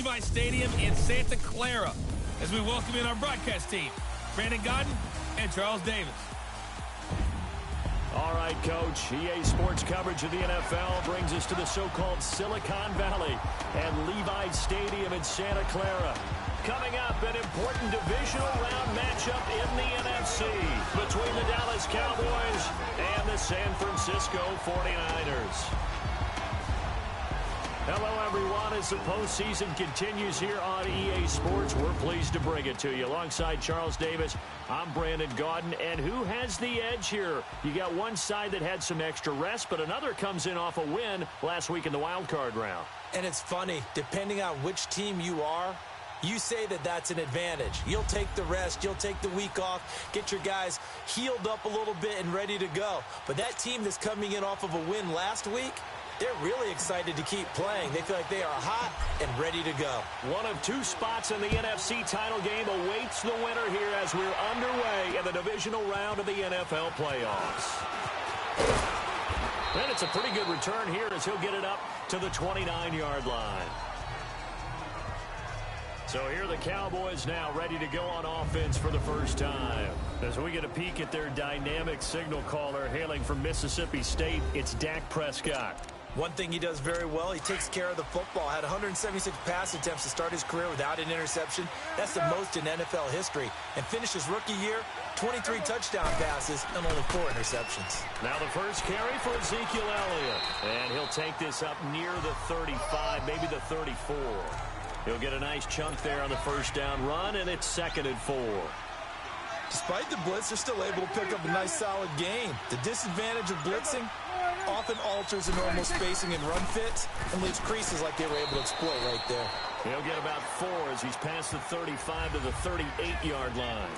Levi Stadium in Santa Clara as we welcome in our broadcast team, Brandon Godden and Charles Davis. All right, Coach. EA Sports coverage of the NFL brings us to the so-called Silicon Valley and Levi Stadium in Santa Clara. Coming up, an important divisional round matchup in the NFC between the Dallas Cowboys and the San Francisco 49ers. Hello, everyone. As the postseason continues here on EA Sports, we're pleased to bring it to you. Alongside Charles Davis, I'm Brandon Godden. And who has the edge here? You got one side that had some extra rest, but another comes in off a win last week in the wild card round. And it's funny, depending on which team you are, you say that that's an advantage. You'll take the rest. You'll take the week off. Get your guys healed up a little bit and ready to go. But that team that's coming in off of a win last week, they're really excited to keep playing. They feel like they are hot and ready to go. One of two spots in the NFC title game awaits the winner here as we're underway in the divisional round of the NFL playoffs. And it's a pretty good return here as he'll get it up to the 29-yard line. So here are the Cowboys now ready to go on offense for the first time. As we get a peek at their dynamic signal caller hailing from Mississippi State, it's Dak Prescott. One thing he does very well, he takes care of the football. Had 176 pass attempts to start his career without an interception. That's the most in NFL history. And finished his rookie year, 23 touchdown passes and only 4 interceptions. Now the first carry for Ezekiel Elliott. And he'll take this up near the 35, maybe the 34. He'll get a nice chunk there on the first down run, and it's 2nd and 4. Despite the blitz, they're still able to pick up a nice solid gain. The disadvantage of blitzing often alters the normal spacing and run fits and leaves creases like they were able to exploit right there. He'll get about 4 as he's past the 35 to the 38-yard line.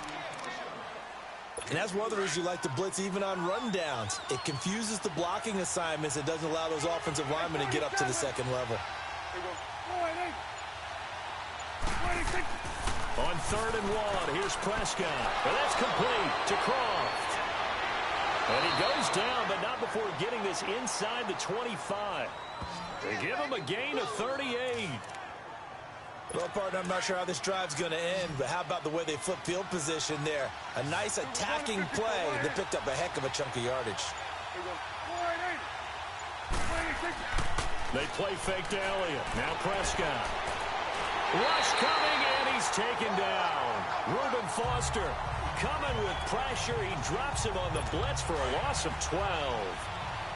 And that's one of the reasons you like to blitz even on rundowns. It confuses the blocking assignments. It doesn't allow those offensive linemen to get up to the second level. On 3rd and 1, here's Prescott. And that's complete to Croft. And he goes down, but not before getting this inside the 25. They give him a gain of 38. Well, partner, I'm not sure how this drive's going to end, but how about the way they flip field position there? A nice attacking play that picked up a heck of a chunk of yardage. They play fake to Elliott. Now Prescott. Rush coming, and he's taken down. Reuben Foster coming with pressure. He drops him on the blitz for a loss of 12.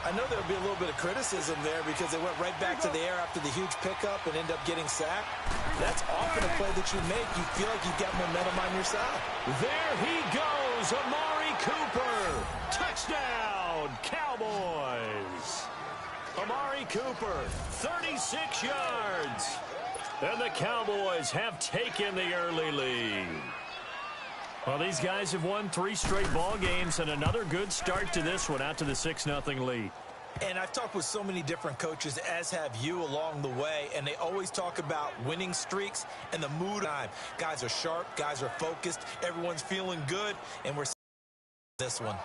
I know there'll be a little bit of criticism there because they went right back to the air after the huge pickup and end up getting sacked. That's often a play that you make. You feel like you've got momentum on your side. There he goes, Amari Cooper. Touchdown, Cowboys. Amari Cooper, 36 yards. And the Cowboys have taken the early lead. Well, these guys have won 3 straight ball games and another good start to this one out to the 6-0 lead. And I've talked with so many different coaches, as have you, along the way, and they always talk about winning streaks and the mood time. Guys are sharp, guys are focused, everyone's feeling good, and we're seeing this one.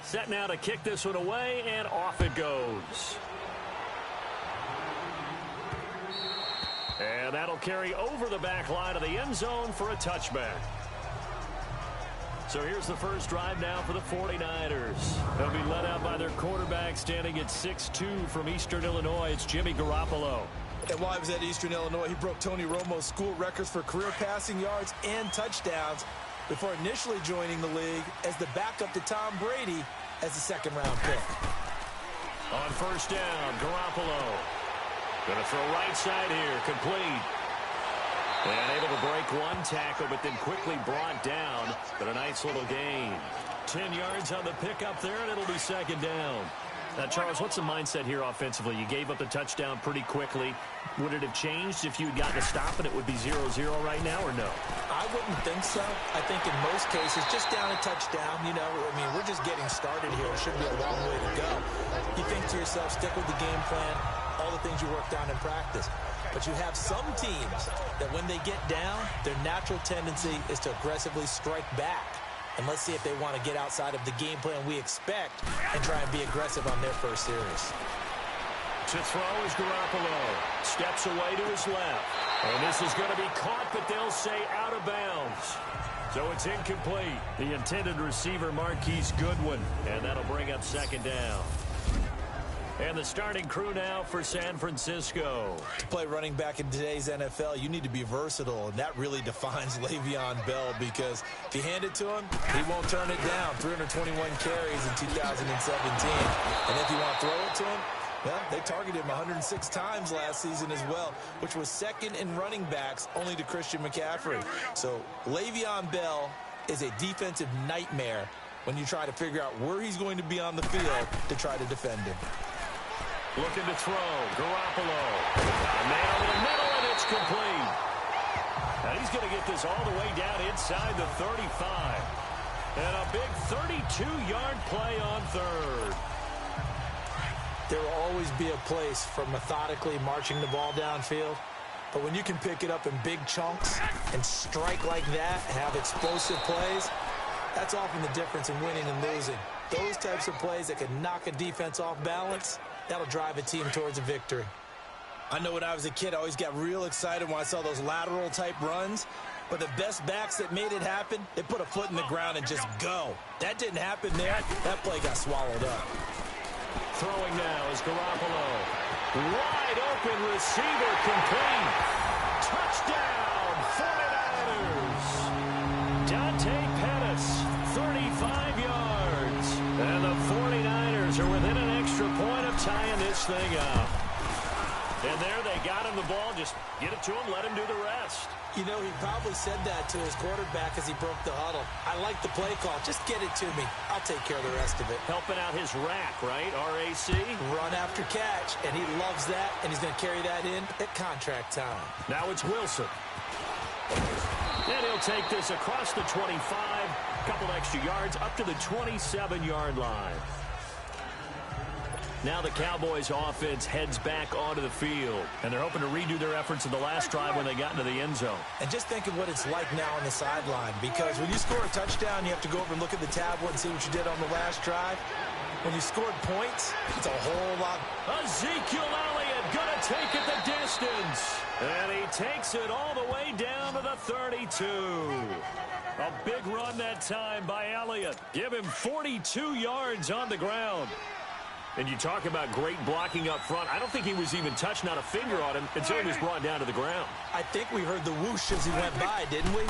Set now to kick this one away, and off it goes. And that'll carry over the back line of the end zone for a touchback. So here's the first drive now for the 49ers. They'll be led out by their quarterback standing at 6'2" from Eastern Illinois. It's Jimmy Garoppolo. And while he was at Eastern Illinois, he broke Tony Romo's school records for career passing yards and touchdowns before initially joining the league as the backup to Tom Brady as the 2nd-round pick. On first down, Garoppolo. Going to throw right side here, complete. And able to break one tackle, but then quickly brought down. But a nice little gain. 10 yards on the pickup there, and it'll be 2nd down. Now, Charles, what's the mindset here offensively? You gave up the touchdown pretty quickly. Would it have changed if you had gotten a stop and it would be 0-0 right now, or no? I wouldn't think so. I think in most cases, just down a touchdown, you know, I mean, we're just getting started here. It should be a long way to go. You think to yourself, stick with the game plan, all the things you worked on in practice. But you have some teams that when they get down, their natural tendency is to aggressively strike back. And let's see if they want to get outside of the game plan we expect and try and be aggressive on their first series. To throw is Garoppolo. Steps away to his left. And this is going to be caught, but they'll say out of bounds. So it's incomplete. The intended receiver, Marquise Goodwin. And that'll bring up second down. And the starting crew now for San Francisco. To play running back in today's NFL, you need to be versatile, and that really defines Le'Veon Bell, because if you hand it to him, he won't turn it down. 321 carries in 2017. And if you want to throw it to him, well, they targeted him 106 times last season as well, which was second in running backs only to Christian McCaffrey. So Le'Veon Bell is a defensive nightmare when you try to figure out where he's going to be on the field to try to defend him. Looking to throw. Garoppolo. A man over the middle, and it's complete. Now he's going to get this all the way down inside the 35. And a big 32-yard play on third. There will always be a place for methodically marching the ball downfield. But when you can pick it up in big chunks and strike like that, have explosive plays, that's often the difference in winning and losing. Those types of plays that can knock a defense off balance, that'll drive a team towards a victory. I know when I was a kid, I always got real excited when I saw those lateral-type runs. But the best backs that made it happen, they put a foot in the ground and just go. That didn't happen there. That play got swallowed up. Throwing now is Garoppolo. Wide open receiver, complete. Touchdown, 49ers. Dante Pettis, 35 yards. And the 49ers are within an extra point of tying this thing up. And there they got him the ball. Just get it to him, let him do the rest. You know, he probably said that to his quarterback as he broke the huddle. I like the play call. Just get it to me. I'll take care of the rest of it. Helping out his rack, right? R-A-C? Run after catch, and he loves that, and he's going to carry that in at contract time. Now it's Wilson. And he'll take this across the 25. Couple extra yards up to the 27-yard line. Now the Cowboys offense heads back onto the field. And they're hoping to redo their efforts in the last drive when they got into the end zone. And just think of what it's like now on the sideline. Because when you score a touchdown, you have to go over and look at the tablet and see what you did on the last drive. When you scored points, it's a whole lot. Ezekiel Elliott gonna take it the distance. And he takes it all the way down to the 32. A big run that time by Elliott. Give him 42 yards on the ground. And you talk about great blocking up front. I don't think he was even touched, not a finger on him, until he was brought down to the ground. I think we heard the whoosh as he went by, didn't we?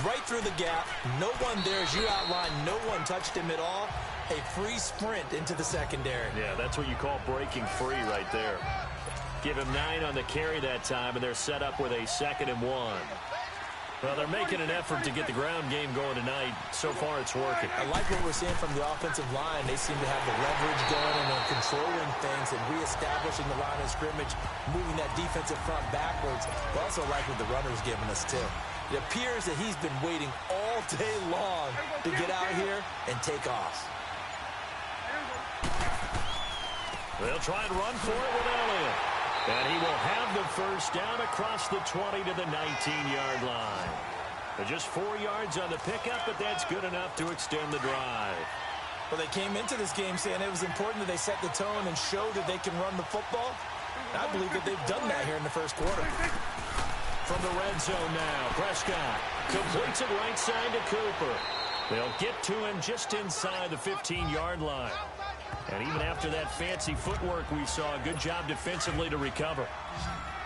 Right through the gap. No one there, as you outlined. No one touched him at all. A free sprint into the secondary. Yeah, that's what you call breaking free right there. Give him 9 on the carry that time, and they're set up with a 2nd and 1. Well, they're making an effort to get the ground game going tonight. So far, it's working. I like what we're seeing from the offensive line. They seem to have the leverage going and they're controlling things and reestablishing the line of scrimmage, moving that defensive front backwards. I also like what the runner's giving us, too. It appears that he's been waiting all day long to get out here and take off. They'll try and run for it with Elliott. And he will have the first down across the 20 to the 19-yard line. Just 4 yards on the pickup, but that's good enough to extend the drive. Well, they came into this game saying it was important that they set the tone and show that they can run the football. I believe that they've done that here in the first quarter. From the red zone now, Prescott completes it right side to Cooper. They'll get to him just inside the 15-yard line. And even after that fancy footwork we saw, a good job defensively to recover.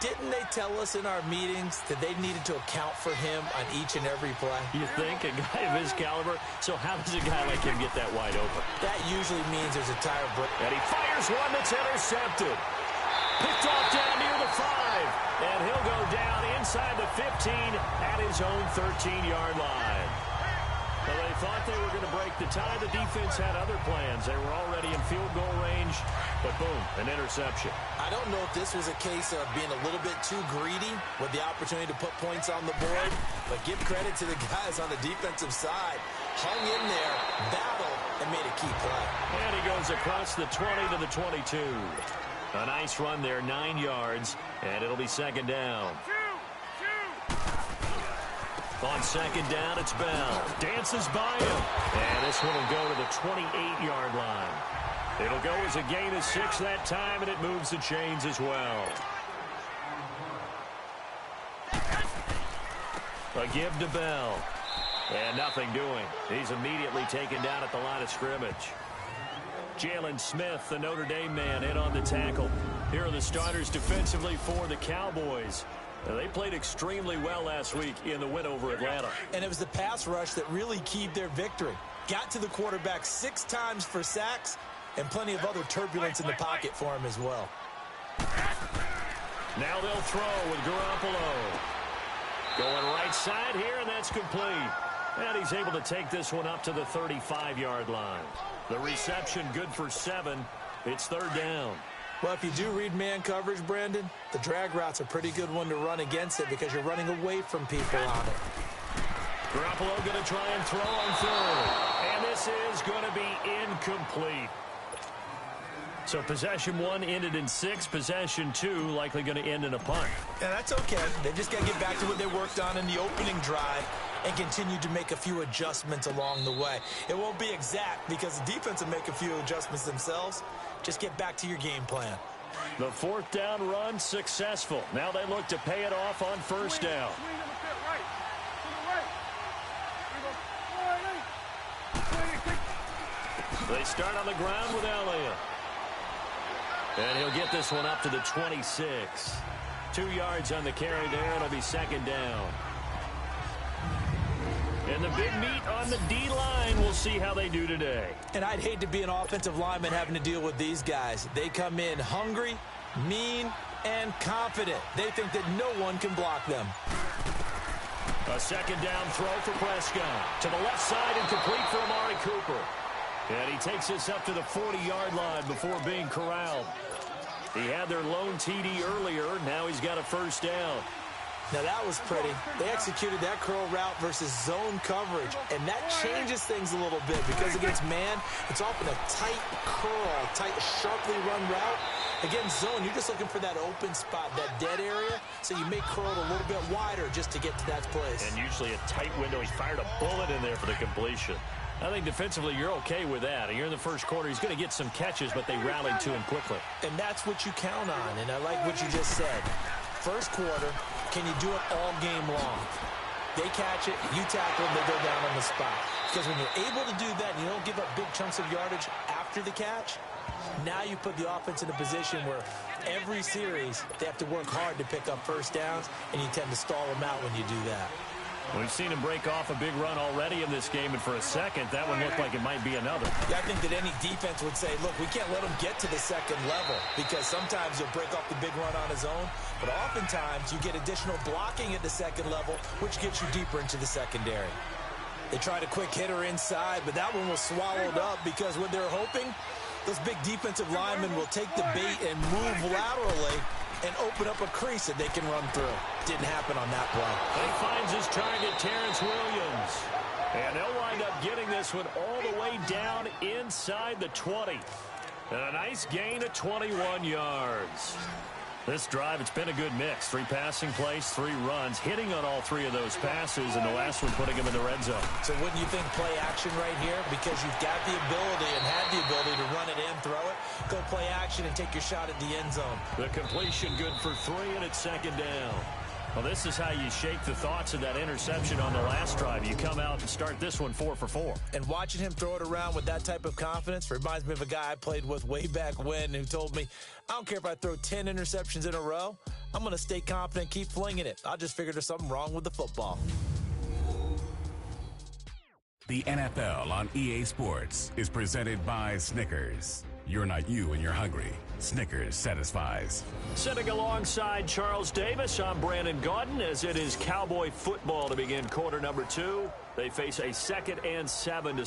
Didn't they tell us in our meetings that they needed to account for him on each and every play? You think? A guy of his caliber? So how does a guy like him get that wide open? That usually means there's a tire break. And he fires one that's intercepted. Picked off down near the 5. And he'll go down inside the 15 at his own 13-yard line. Well, they thought they were going to break the tie. The defense had other plans. They were already in field goal range, but boom, an interception. I don't know if this was a case of being a little bit too greedy with the opportunity to put points on the board, but give credit to the guys on the defensive side. Hung in there, battled, and made a key play. And he goes across the 20 to the 22. A nice run there, 9 yards, and it'll be 2nd down. On second down, it's Bell. Dances by him. And this one will go to the 28-yard line. It'll go as a gain of 6 that time, and it moves the chains as well. A give to Bell. And nothing doing. He's immediately taken down at the line of scrimmage. Jalen Smith, the Notre Dame man, in on the tackle. Here are the starters defensively for the Cowboys. They played extremely well last week in the win over Atlanta. And it was the pass rush that really keyed their victory. Got to the quarterback 6 times for sacks and plenty of other turbulence in the pocket for him as well. Now they'll throw with Garoppolo. Going right side here, and that's complete. And he's able to take this one up to the 35-yard line. The reception good for 7. It's third down. Well, if you do read man coverage, Brandon, the drag route's a pretty good one to run against it because you're running away from people on it. Garoppolo going to try and throw on third. And this is going to be incomplete. So possession 1 ended in 6. Possession 2 likely going to end in a punt. Yeah, that's okay. They just got to get back to what they worked on in the opening drive and continue to make a few adjustments along the way. It won't be exact because the defense will make a few adjustments themselves. Just get back to your game plan. The 4th down run successful. Now they look to pay it off on first down. They start on the ground with Elliott. And he'll get this one up to the 26. 2 yards on the carry there. It'll be second down. And the big meat on the D-line. We'll see how they do today. And I'd hate to be an offensive lineman having to deal with these guys. They come in hungry, mean, and confident. They think that no one can block them. A second down throw for Prescott. To the left side and complete for Amari Cooper. And he takes this up to the 40-yard line before being corralled. He had their lone TD earlier. Now he's got a first down. Now that was pretty. They executed that curl route versus zone coverage, and that changes things a little bit because against man, it's often a tight curl, tight, sharply run route. Against zone, you're just looking for that open spot, that dead area, so you may curl it a little bit wider just to get to that place. And usually a tight window. He fired a bullet in there for the completion. I think defensively you're okay with that. You're in the first quarter. He's going to get some catches, but they rallied to him quickly. And that's what you count on, and I like what you just said. First quarter, can you do it all game long? They catch it, you tackle them, they go down on the spot. Because when you're able to do that and you don't give up big chunks of yardage after the catch, now you put the offense in a position where every series they have to work hard to pick up first downs, and you tend to stall them out when you do that. We've seen him break off a big run already in this game, and for a second, that one looked like it might be another. Yeah, I think that any defense would say, look, we can't let him get to the second level because sometimes he'll break off the big run on his own, but oftentimes you get additional blocking at the second level, which gets you deeper into the secondary. They tried a quick hitter inside, but that one was swallowed up because what they're hoping, those big defensive linemen will take the bait and move laterally and open up a crease that they can run through. Didn't happen on that play. He finds his target, Terrence Williams. And they'll wind up getting this one all the way down inside the 20. And a nice gain of 21 yards. This drive, it's been a good mix. 3 passing plays, 3 runs, hitting on all 3 of those passes, and the last one putting him in the red zone. So wouldn't you think play action right here? Because you've got the ability and had the ability to run it in, throw it, go play action and take your shot at the end zone. The completion good for 3, and it's second down. Well, this is how you shake the thoughts of that interception on the last drive. You come out and start this one 4 for 4. And watching him throw it around with that type of confidence reminds me of a guy I played with way back when who told me, I don't care if I throw 10 interceptions in a row. I'm going to stay confident, keep flinging it. I just figured there's something wrong with the football. The NFL on EA Sports is presented by Snickers. You're not you when you're hungry. Snickers satisfies. Sitting alongside Charles Davis, I'm Brandon Gaudin, as it is Cowboy football to begin quarter number 2. They face a 2nd and 7 to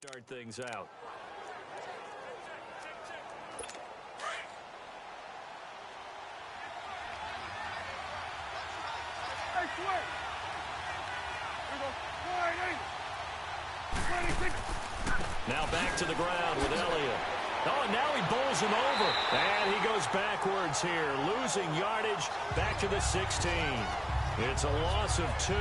start things out. Now back to the ground with Elliott. Oh, now he bowls him over. And he goes backwards here, losing yardage back to the 16. It's a loss of 2.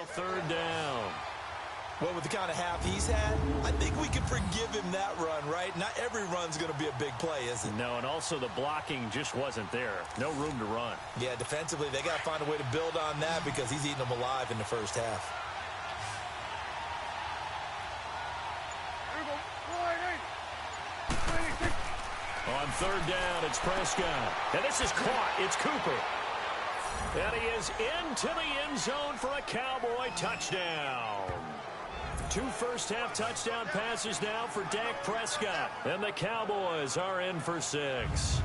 third down. Well, with the kind of half he's had, I think we can forgive him that run, right? Not every run's going to be a big play, is it? No, and also the blocking just wasn't there. No room to run. Yeah, defensively, they got to find a way to build on that because he's eating them alive in the first half. On third down, it's Prescott. And this is caught. It's Cooper. And he is into the end zone for a Cowboy touchdown. 2 first-half touchdown passes now for Dak Prescott. And the Cowboys are in for 6.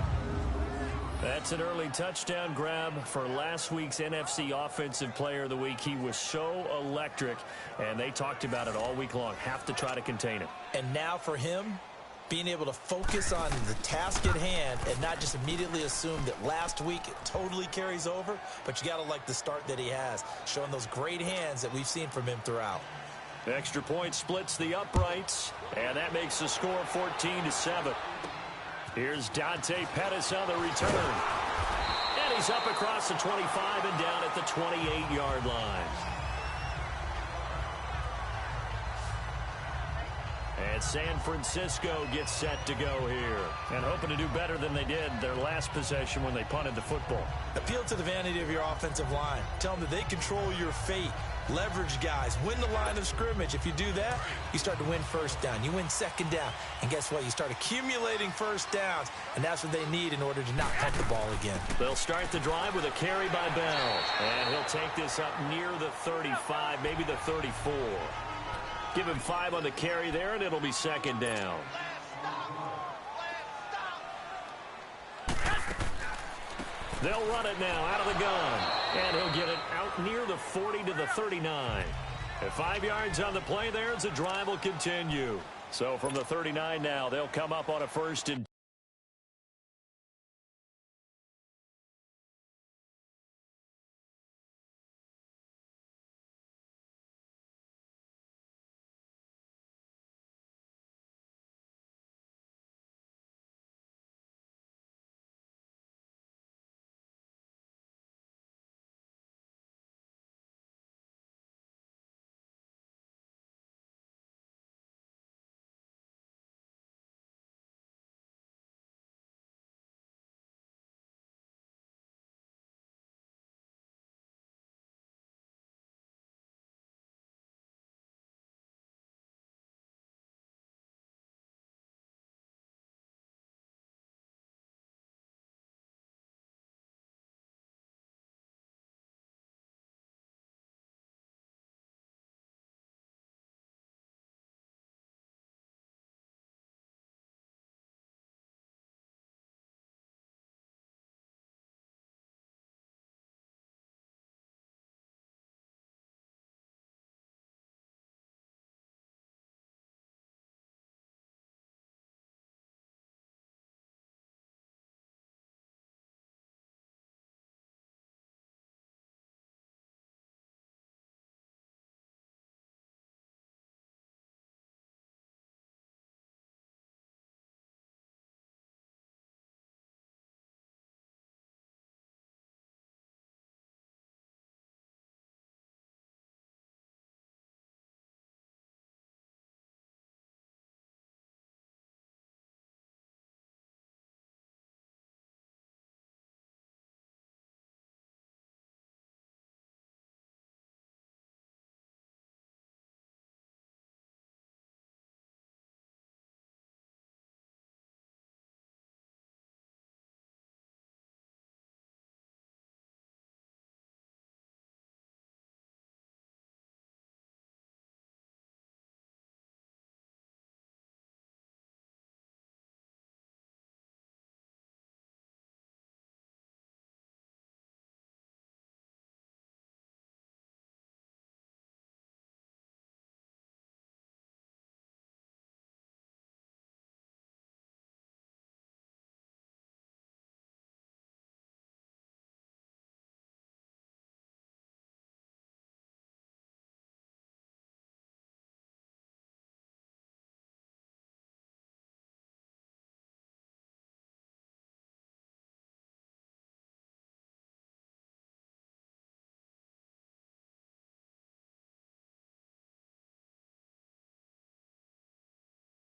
That's an early touchdown grab for last week's NFC Offensive Player of the Week. He was so electric, and they talked about it all week long. Have to try to contain him. And now for him, being able to focus on the task at hand and not just immediately assume that last week it totally carries over, but you got to like the start that he has, showing those great hands that we've seen from him throughout. Extra point splits the uprights, and that makes the score 14-7. Here's Dante Pettis on the return. And he's up across the 25 and down at the 28-yard line. And San Francisco gets set to go here. And hoping to do better than they did their last possession when they punted the football. Appeal to the vanity of your offensive line. Tell them that they control your fate. Leverage guys. Win the line of scrimmage. If you do that, you start to win first down. You win second down. And guess what? You start accumulating first downs. And that's what they need in order to not punt the ball again. They'll start the drive with a carry by Bell. And he'll take this up near the 35, maybe the 34. Give him 5 on the carry there, and it'll be second down. They'll run it now out of the gun. And he'll get it out near the 40 to the 39. At 5 yards on the play there, the drive will continue. So from the 39 now, they'll come up on a 1st and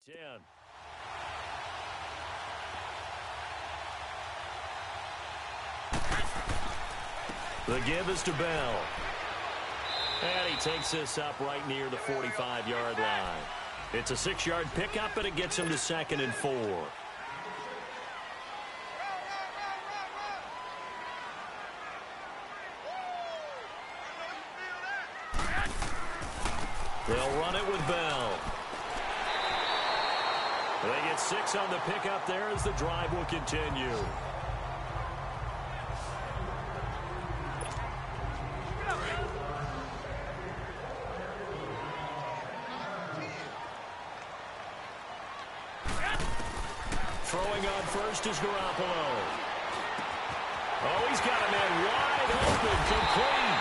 10. The give is to Bell. And he takes this up right near the 45-yard line. It's a 6-yard pickup, and it gets him to 2nd and 4. They'll run it with Bell. They get 6 on the pickup there as the drive will continue. Throwing on first is Garoppolo. Oh, he's got a man wide open, complete.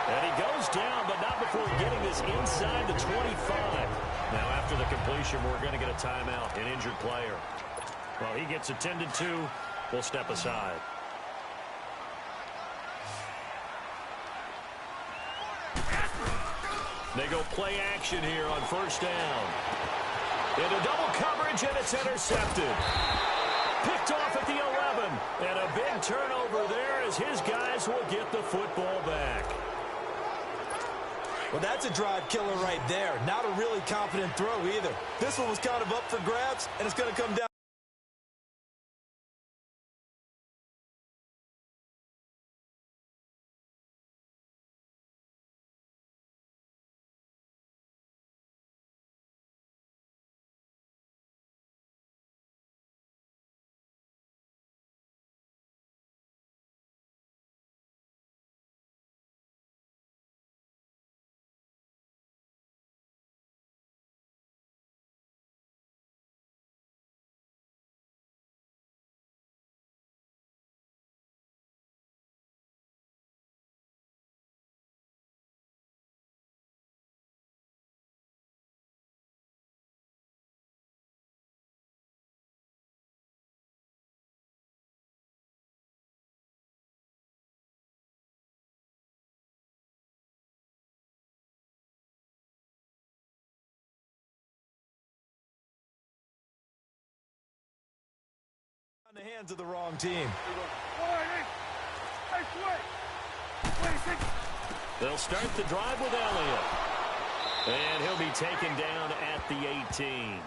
And he goes down, but not before getting this inside the 25. Now, after the completion, we're going to get a timeout, an injured player. Well, he gets attended to. We'll step aside. They go play action here on first down. Into double coverage, and it's intercepted. Picked off at the 11. And a big turnover there as his guys will get the football back. Well, that's a drive killer right there. Not a really confident throw either. This one was kind of up for grabs, and it's going to come down. In the hands of the wrong team. They'll start the drive with Elliott. And he'll be taken down at the 18.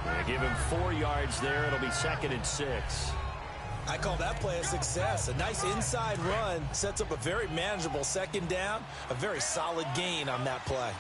They give him 4 yards there. It'll be 2nd and 6. I call that play a success. A nice inside run sets up a very manageable 2nd down. A very solid gain on that play.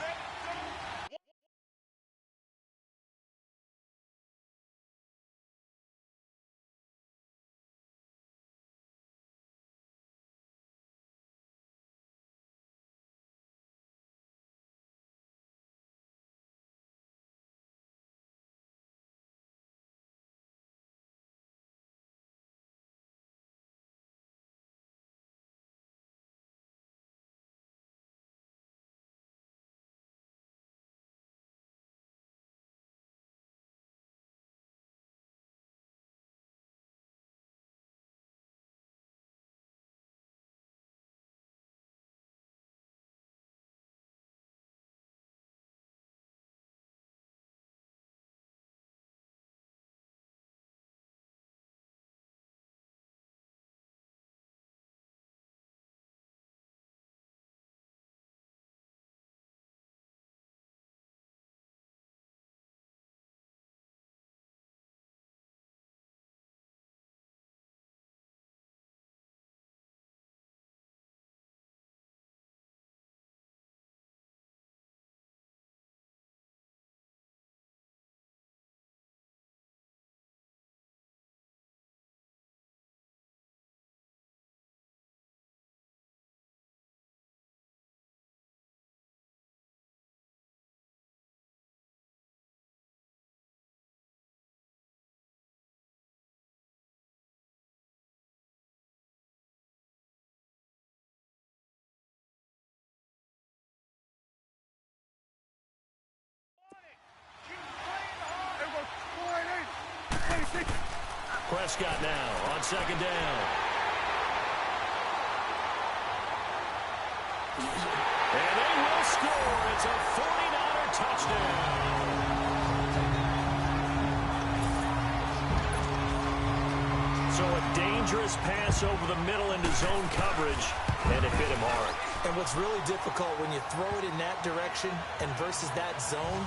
Prescott now on 2nd down. And they will score. It's a 49er touchdown. So a dangerous pass over the middle into zone coverage, and it hit him hard. And what's really difficult when you throw it in that direction and versus that zone,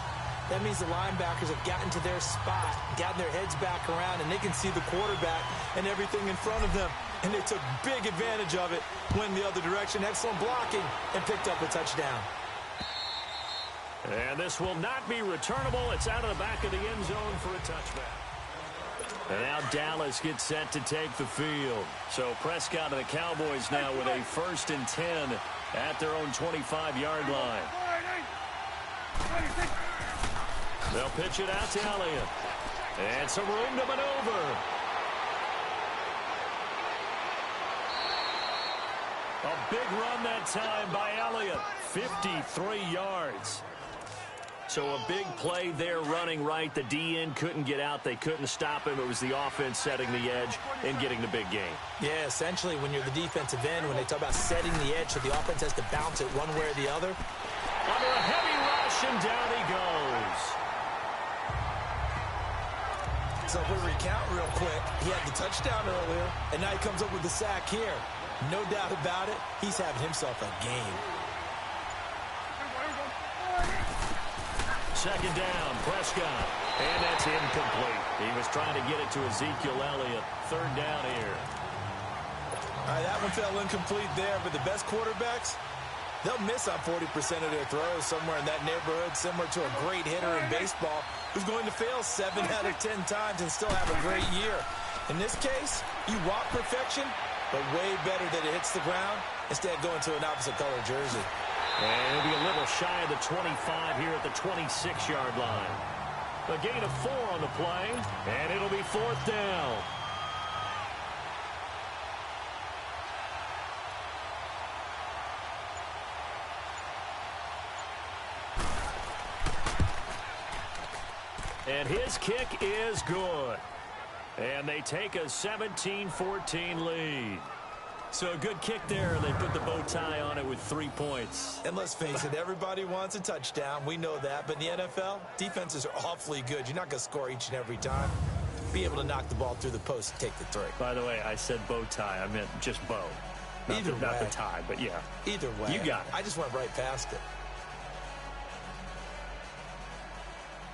that means the linebackers have gotten to their spot, gotten their heads back around, and they can see the quarterback and everything in front of them. And they took big advantage of it, went the other direction, excellent blocking, and picked up a touchdown. And this will not be returnable. It's out of the back of the end zone for a touchback. And now Dallas gets set to take the field. So Prescott and the Cowboys now with a 1st and 10 at their own 25-yard line. They'll pitch it out to Elliott. And some room to maneuver. A big run that time by Elliott. 53 yards. So a big play there running right. The DN couldn't get out. They couldn't stop him. It was the offense setting the edge and getting the big gain. Yeah, essentially when you're the defensive end, when they talk about setting the edge so the offense has to bounce it one way or the other. Under a heavy rush, and down he goes. So if we recount real quick, he had the touchdown earlier, and now he comes up with the sack here. No doubt about it, he's having himself a game. 2nd down, Prescott. And that's incomplete. He was trying to get it to Ezekiel Elliott. 3rd down here. All right, that one fell incomplete there, but the best quarterbacks, they'll miss on 40% of their throws somewhere in that neighborhood, similar to a great hitter in baseball who's going to fail 7 out of 10 times and still have a great year. In this case, you want perfection, but way better that it hits the ground instead of going to an opposite color jersey. And it'll be a little shy of the 25 here at the 26-yard line. A gain of 4 on the play, and it'll be 4th down. And his kick is good. And they take a 17-14 lead. So a good kick there. They put the bow tie on it with 3 points. And let's face it, everybody wants a touchdown. We know that. But in the NFL, defenses are awfully good. You're not going to score each and every time. Be able to knock the ball through the post and take the 3. By the way, I said bow tie. I meant just bow. Not the tie, but yeah. Either way. You got it. I just went right past it.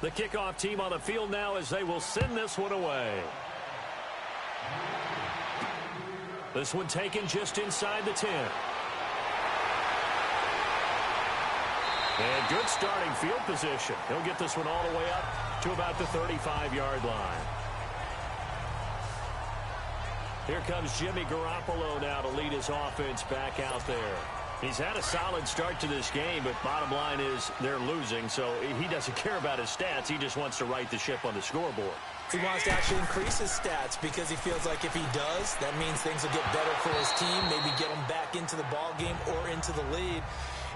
The kickoff team on the field now as they will send this one away. This one taken just inside the 10. And good starting field position. He'll get this one all the way up to about the 35-yard line. Here comes Jimmy Garoppolo now to lead his offense back out there. He's had a solid start to this game, but bottom line is they're losing, so he doesn't care about his stats. He just wants to right the ship on the scoreboard. He wants to actually increase his stats because he feels like if he does, that means things will get better for his team, maybe get him back into the ball game or into the lead.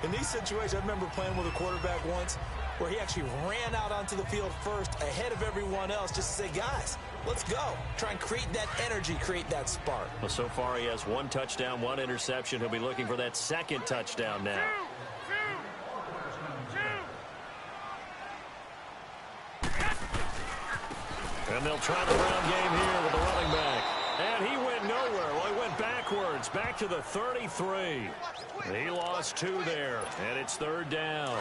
In these situations, I remember playing with a quarterback once where he actually ran out onto the field first ahead of everyone else just to say, guys, let's go. Try and create that energy, create that spark. Well, so far he has 1 touchdown, 1 interception. He'll be looking for that 2nd touchdown now. And they'll try the ground game here with the running back. And he went nowhere. Well, he went backwards, back to the 33. He lost 2 there, and it's 3rd down.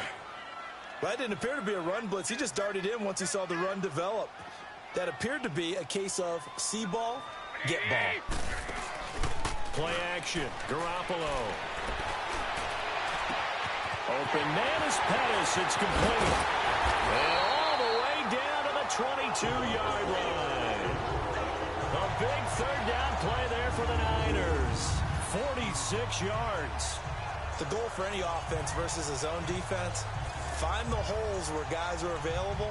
That didn't appear to be a run blitz. He just darted in once he saw the run develop. That appeared to be a case of see ball, get ball. Play action, Garoppolo. Open man is Pettis. It's complete. And all the way down to the 22-yard line. A big 3rd down play there for the Niners. 46 yards. The goal for any offense versus his own defense, find the holes where guys are available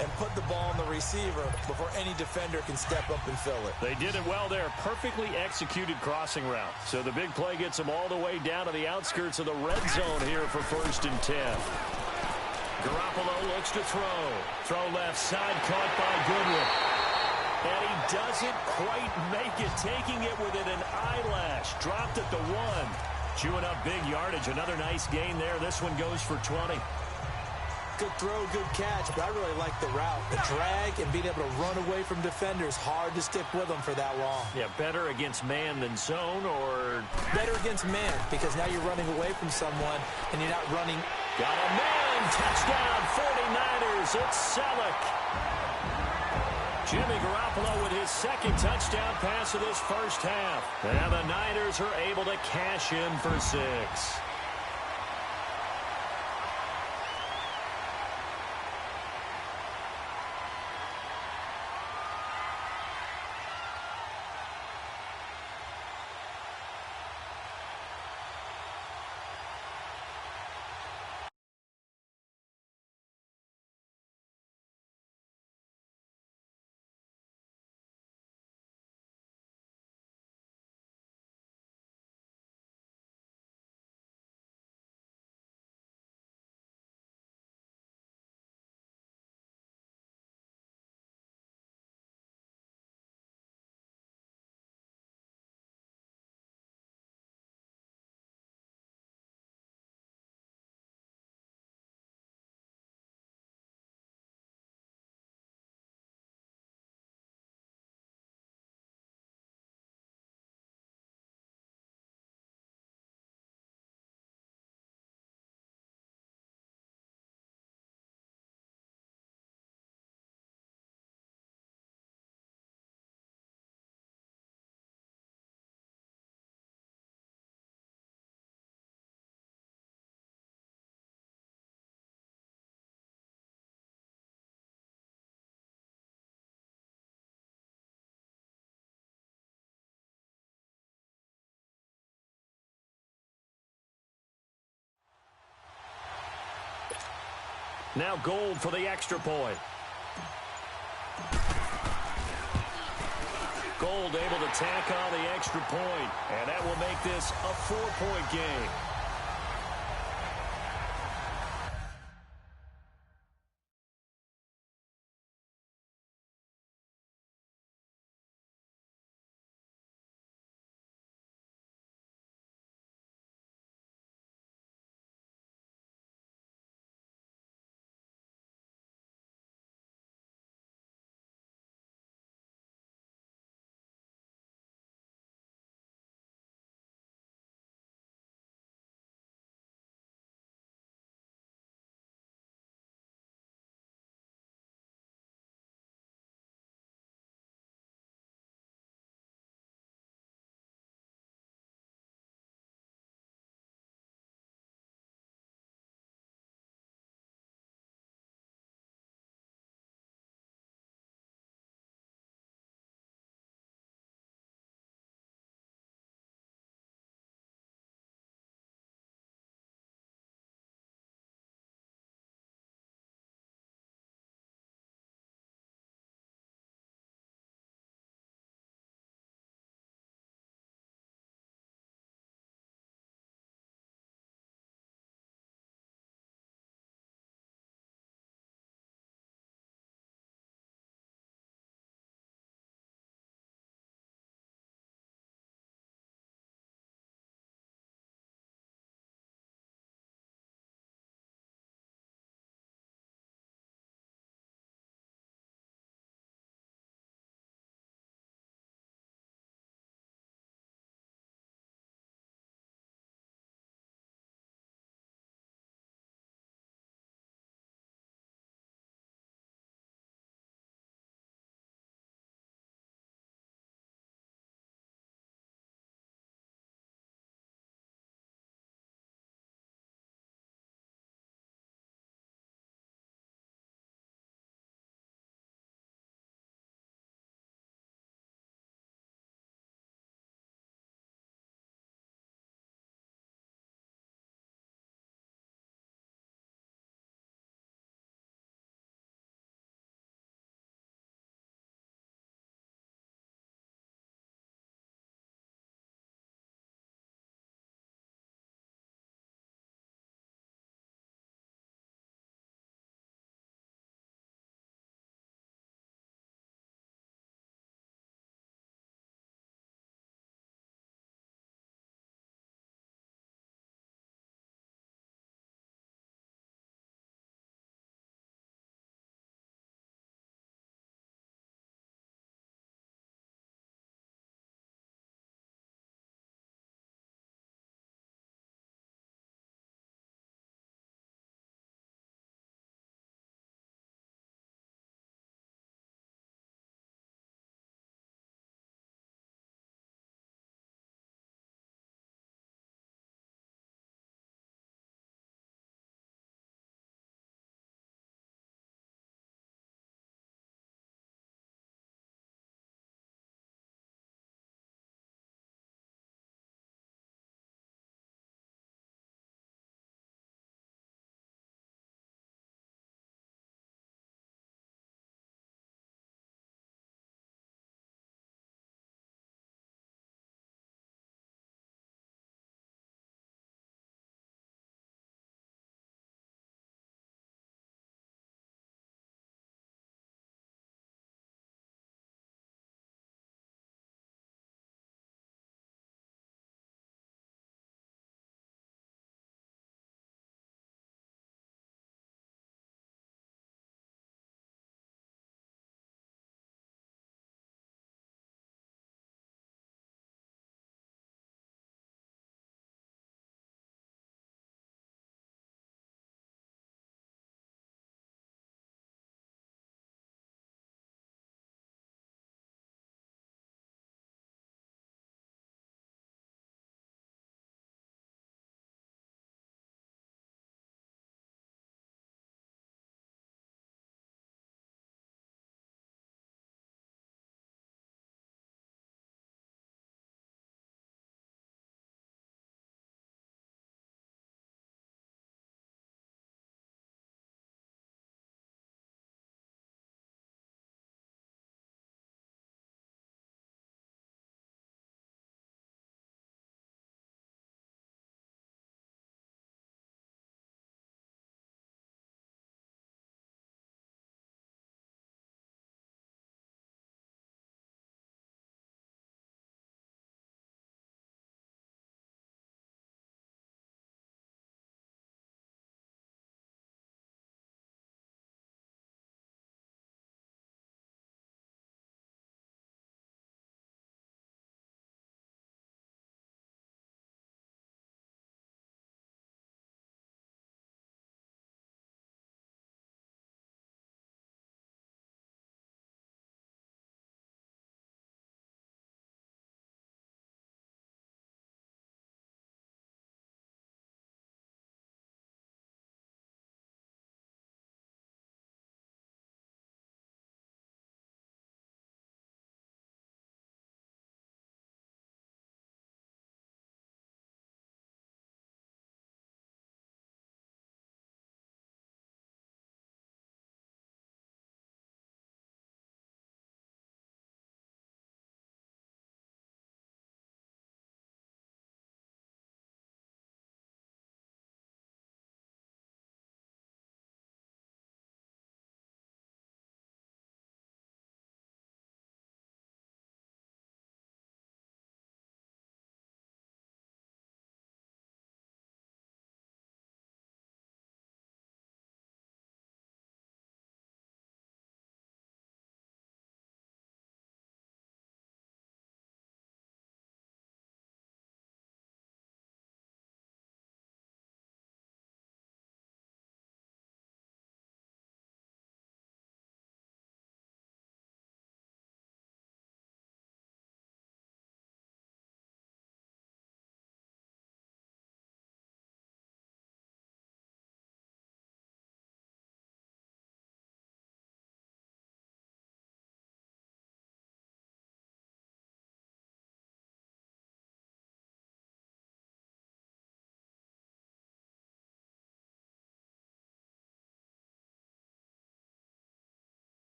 and put the ball on the receiver before any defender can step up and fill it. They did it well there. Perfectly executed crossing route. So the big play gets them all the way down to the outskirts of the red zone here for 1st and 10. Garoppolo looks to throw. Throw left side, caught by Goodwin. And he doesn't quite make it, taking it within an eyelash. Dropped at the 1. Chewing up big yardage. Another nice gain there. This one goes for 20. good throw, good catch, but I really like the route. The drag and being able to run away from defenders, hard to stick with them for that long. Yeah, better against man than zone, or better against man, because now you're running away from someone and you're not running. Got a man. Touchdown, 49ers. It's Selleck. Jimmy Garoppolo with his second touchdown pass of this first half. And the Niners are able to cash in for 6. Now Gold for the extra point. Gold able to tack on the extra point, and that will make this a 4-point game.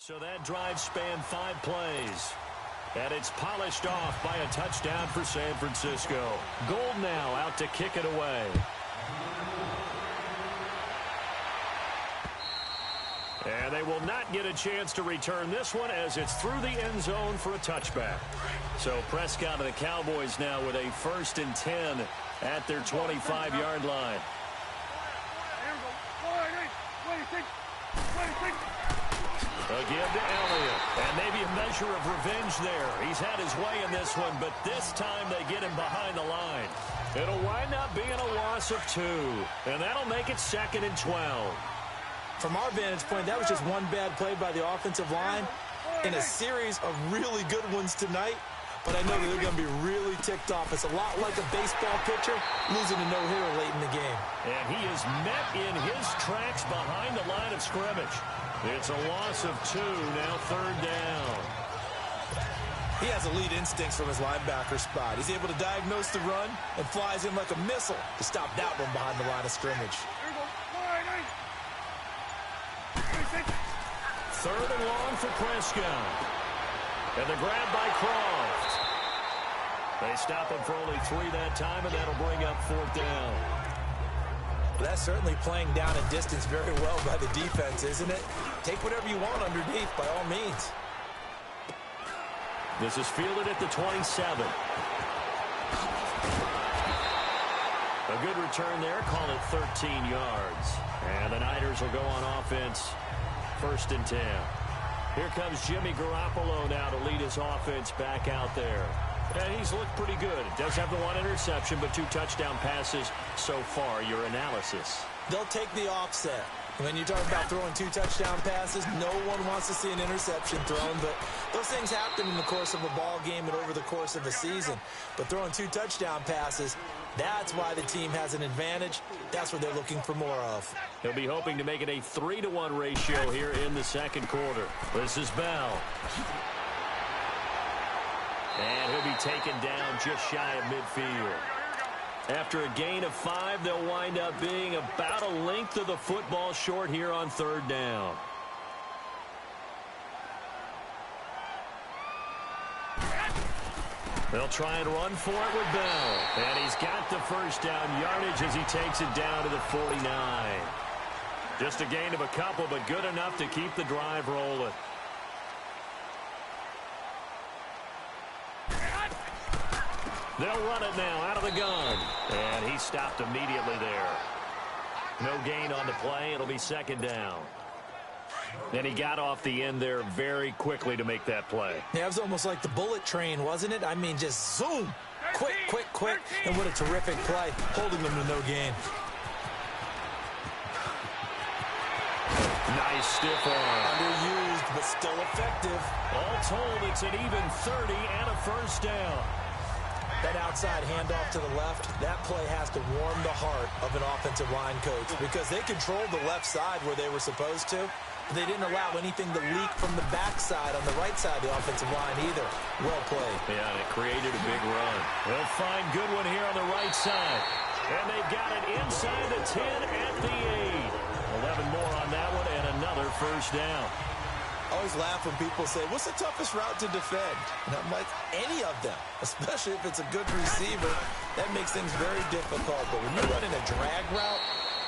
So that drive spanned 5 plays. And it's polished off by a touchdown for San Francisco. Gold now out to kick it away. And they will not get a chance to return this one as it's through the end zone for a touchback. So Prescott of the Cowboys now with a 1st and 10 at their 25-yard line. Again to Elliott. And maybe a measure of revenge there. He's had his way in this one, but this time they get him behind the line. It'll wind up being a loss of 2. And that'll make it 2nd and 12. From our vantage point, that was just one bad play by the offensive line in a series of really good ones tonight. But I know that they're going to be really ticked off. It's a lot like a baseball pitcher losing a no-hitter late in the game. And he is met in his tracks behind the line of scrimmage. It's a loss of 2, now 3rd down. He has elite instincts from his linebacker spot. He's able to diagnose the run and flies in like a missile to stop that one behind the line of scrimmage. 3rd and long for Prescott. And the grab by Croft. They stop him for only 3 that time, and that'll bring up 4th down. That's certainly playing down and distance very well by the defense, isn't it? Take whatever you want underneath, by all means. This is fielded at the 27. A good return there. Call it 13 yards. And the Niners will go on offense. 1st and 10. Here comes Jimmy Garoppolo now to lead his offense back out there. And he's looked pretty good. Does have the 1 interception, but 2 touchdown passes so far. Your analysis. They'll take the offset. When you talk about throwing 2 touchdown passes, no one wants to see an interception thrown, but those things happen in the course of a ball game and over the course of a season. But throwing 2 touchdown passes, that's why the team has an advantage. That's what they're looking for more of. He'll be hoping to make it a 3-to-1 ratio here in the 2nd quarter. This is Bell. And he'll be taken down just shy of midfield. After a gain of 5, they'll wind up being about a length of the football short here on 3rd down. They'll try and run for it with Bell. And he's got the 1st down yardage as he takes it down to the 49. Just a gain of a couple, but good enough to keep the drive rolling. They'll run it now out of the gun. And he stopped immediately there. No gain on the play. It'll be 2nd down. And he got off the end there very quickly to make that play. Yeah, it was almost like the bullet train, wasn't it? I mean, just zoom. Quick, quick, quick. And what a terrific play, holding them to no gain. Nice stiff arm. Underused, but still effective. All told, it's an even 30 and a 1st down. That outside handoff to the left, that play has to warm the heart of an offensive line coach because they controlled the left side where they were supposed to, but they didn't allow anything to leak from the backside on the right side of the offensive line either. Well played. Yeah, and it created a big run. They'll find Goodwin here on the right side. And they've got it inside the 10 at the 8. 11 more on that one and another 1st down. I always laugh when people say, what's the toughest route to defend? And I'm like, any of them, especially if it's a good receiver. That makes things very difficult. But when you're running a drag route,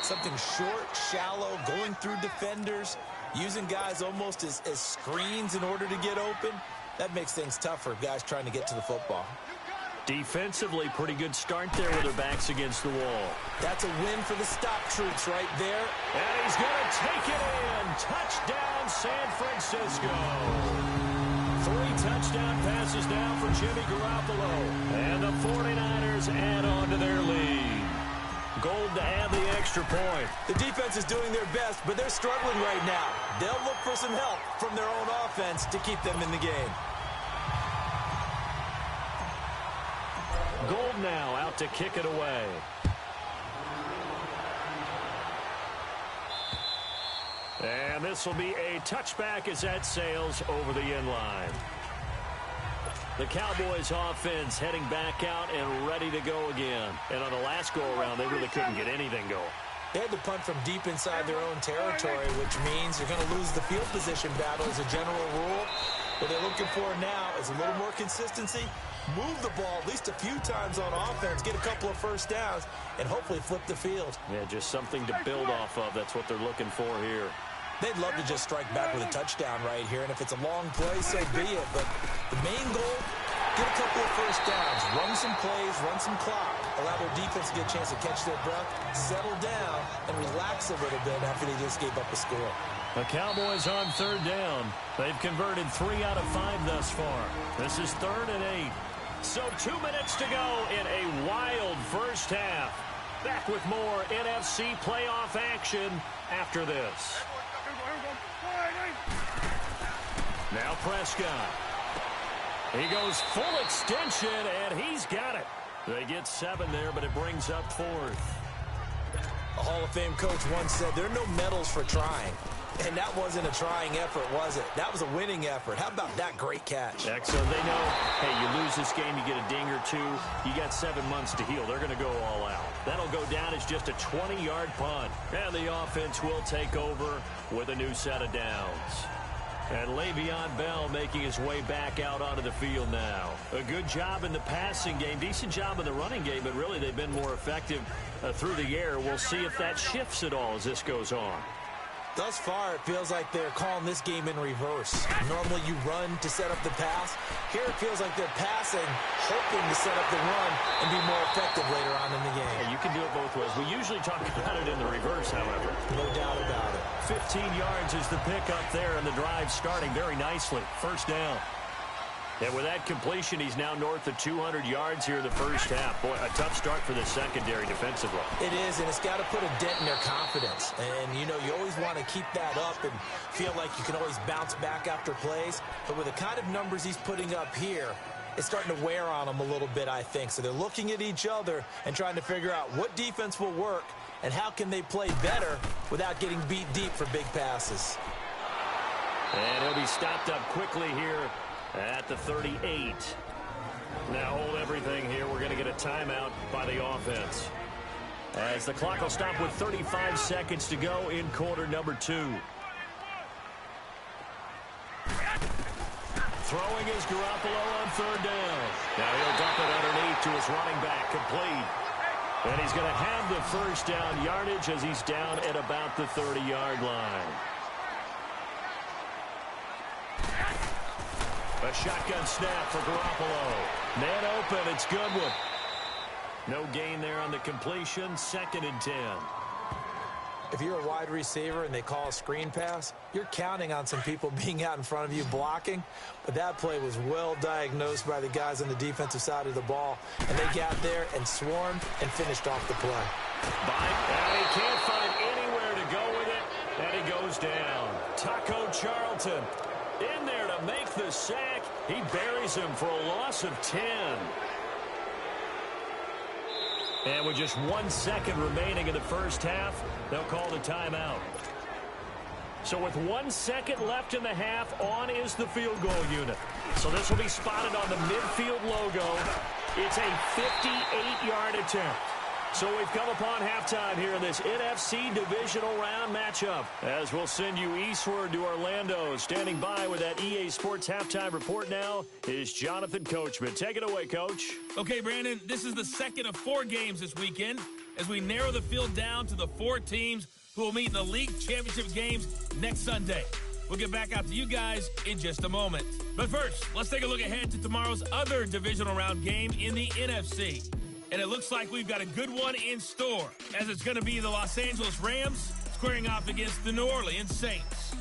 something short, shallow, going through defenders, using guys almost as screens in order to get open, that makes things tough for guys trying to get to the football. Defensively, pretty good start there with their backs against the wall. That's a win for the stop troops right there. And he's going to take it in. Touchdown, San Francisco. 3 touchdown passes now for Jimmy Garoppolo. And the 49ers add on to their lead. Gold to add the extra point. The defense is doing their best, but they're struggling right now. They'll look for some help from their own offense to keep them in the game. Gold now out to kick it away. And this will be a touchback as that sails over the end line. The Cowboys offense heading back out and ready to go again. And on the last go-around, they really couldn't get anything going. They had to punt from deep inside their own territory, which means you're going to lose the field position battle as a general rule. What they're looking for now is a little more consistency, move the ball at least a few times on offense, get a couple of first downs, and hopefully flip the field. Yeah, just something to build off of. That's what they're looking for here. They'd love to just strike back with a touchdown right here, and if it's a long play, so be it. But the main goal, get a couple of first downs, run some plays, run some clock, allow their defense to get a chance to catch their breath, settle down, and relax a little bit after they just gave up a score. The Cowboys on third down. They've converted 3 out of 5 thus far. This is 3rd and 8. So 2 minutes to go in a wild first half. Back with more NFC playoff action after this. Now Prescott. He goes full extension, and he's got it. They get 7 there, but it brings up 4th. A Hall of Fame coach once said, there are no medals for trying. And that wasn't a trying effort, was it? That was a winning effort. How about that great catch? Excellent. They know, hey, you lose this game, you get a ding or 2. You got 7 months to heal. They're going to go all out. That'll go down as just a 20-yard punt. And the offense will take over with a new set of downs. And Le'Veon Bell making his way back out onto the field now. A good job in the passing game, decent job in the running game, but really they've been more effective through the air. We'll see if that shifts at all as this goes on. Thus far, it feels like they're calling this game in reverse. Normally you run to set up the pass. Here it feels like they're passing, hoping to set up the run and be more effective later on in the game. Yeah, you can do it both ways. We usually talk about it in the reverse, however. No doubt about it. 15 yards is the pickup there, and the drive starting very nicely. First down. And with that completion, he's now north of 200 yards here in the first half. Boy, a tough start for the secondary defensively. It is, and it's got to put a dent in their confidence. And, you know, you always want to keep that up and feel like you can always bounce back after plays. But with the kind of numbers he's putting up here, it's starting to wear on them a little bit, I think. So they're looking at each other and trying to figure out what defense will work and how can they play better without getting beat deep for big passes. And he'll be stopped up quickly here at the 38. Now hold everything here. We're going to get a timeout by the offense, as the clock will stop with 35 seconds to go in quarter number 2. Throwing is Garoppolo on third down. Now he'll dump it underneath to his running back, complete. And he's going to have the first down yardage as he's down at about the 30-yard line. A shotgun snap for Garoppolo. Man open, it's Goodwin. No gain there on the completion, 2nd and 10. If you're a wide receiver and they call a screen pass, you're counting on some people being out in front of you blocking. But that play was well diagnosed by the guys on the defensive side of the ball. And they got there and swarmed and finished off the play. And he can't find anywhere to go with it. And he goes down. Taco Charlton in there to make the sack. He buries him for a loss of 10. And with just 1 second remaining in the first half, they'll call the timeout. So with 1 second left in the half, on is the field goal unit. So this will be spotted on the midfield logo. It's a 58-yard attempt. So we've come upon halftime here in this NFC Divisional Round matchup, as we'll send you eastward to Orlando. Standing by with that EA Sports Halftime Report now is Jonathan Coachman. Take it away, Coach. Okay, Brandon, this is the second of 4 games this weekend as we narrow the field down to the 4 teams who will meet in the league championship games next Sunday. We'll get back out to you guys in just a moment. But first, let's take a look ahead to tomorrow's other Divisional Round game in the NFC. And it looks like we've got a good one in store, as it's going to be the Los Angeles Rams squaring off against the New Orleans Saints.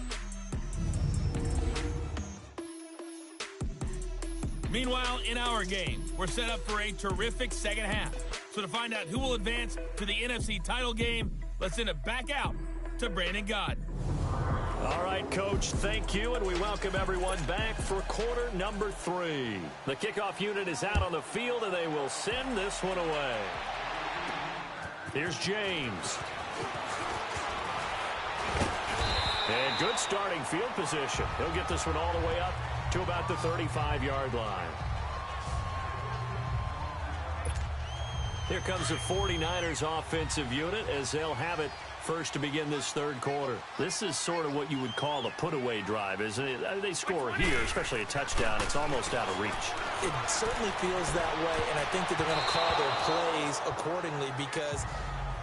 Meanwhile, in our game, we're set up for a terrific second half. So to find out who will advance to the NFC title game, let's send it back out to Brandon Gaudin. All right, Coach, thank you, and we welcome everyone back for quarter number 3. The kickoff unit is out on the field, and they will send this one away. Here's James. And good starting field position. He'll get this one all the way up to about the 35-yard line. Here comes the 49ers offensive unit as they'll have it first to begin this third quarter. This is sort of what you would call a put-away drive, isn't it? They score here, especially a touchdown. It's almost out of reach. It certainly feels that way, and I think that they're going to call their plays accordingly because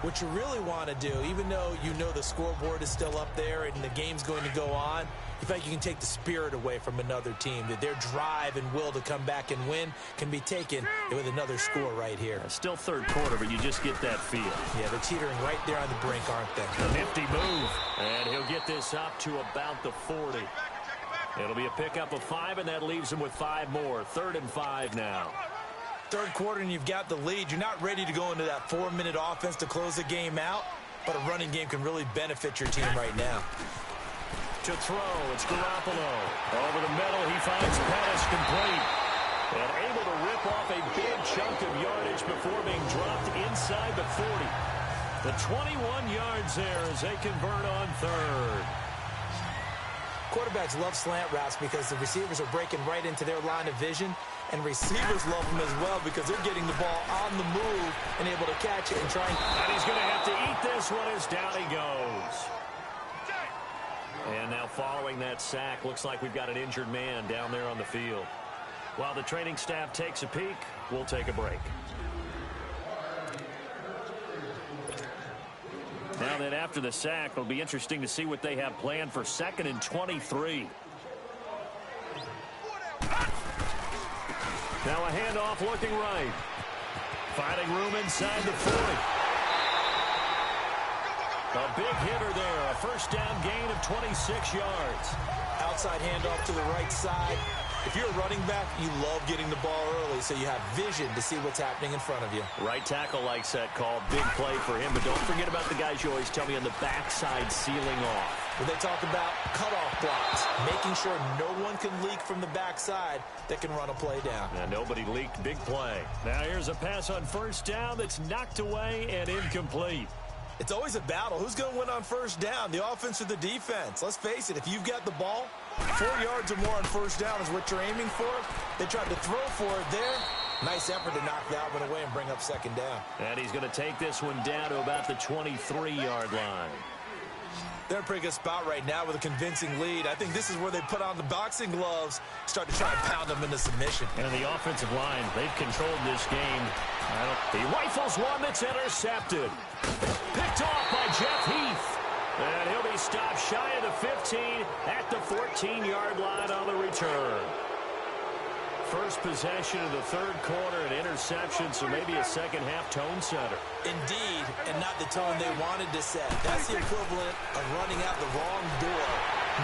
what you really want to do, even though you know the scoreboard is still up there and the game's going to go on, in fact, you can take the spirit away from another team, that their drive and will to come back and win can be taken with another score right here. Still third quarter, but you just get that feel. Yeah, they're teetering right there on the brink, aren't they? A nifty move, and he'll get this up to about the 40. It'll be a pickup of 5, and that leaves him with 5 more. 3rd and 5 now. Third quarter, and you've got the lead. You're not ready to go into that 4-minute offense to close the game out, but a running game can really benefit your team right now. To throw, it's Garoppolo. Over the middle, he finds Pettis complete. And able to rip off a big chunk of yardage before being dropped inside the 40. The 21 yards there as they convert on 3rd. Quarterbacks love slant routes because the receivers are breaking right into their line of vision, and receivers love them as well because they're getting the ball on the move and able to catch it and try. And he's going to have to eat this one as down he goes. And now following that sack, looks like we've got an injured man down there on the field. While the training staff takes a peek, we'll take a break. Now then, after the sack, it'll be interesting to see what they have planned for 2nd and 23. Now a handoff looking right. Finding room inside the 40. A big hitter there. A first down gain of 26 yards. Outside handoff to the right side. If you're a running back, you love getting the ball early so you have vision to see what's happening in front of you. Right tackle likes that call. Big play for him. But don't forget about the guys you always tell me on the backside sealing off. When they talk about cutoff blocks, making sure no one can leak from the backside that can run a play down. And nobody leaked. Big play. Now here's a pass on first down that's knocked away and incomplete. It's always a battle. Who's going to win on first down, the offense or the defense? Let's face it, if you've got the ball, 4 yards or more on first down is what you're aiming for. They tried to throw for it there. Nice effort to knock that one away and bring up 2nd down. And he's going to take this one down to about the 23-yard line. They're in a pretty good spot right now with a convincing lead. I think this is where they put on the boxing gloves, start to try and pound them into submission. And the offensive line, they've controlled this game. He rifles one that's intercepted. Picked off by Jeff Heath. And he'll be stopped shy of the 15 at the 14-yard line on the return. First possession of the third quarter, an interception, so maybe a second-half tone setter. Indeed, and not the tone they wanted to set. That's the equivalent of running out the wrong door.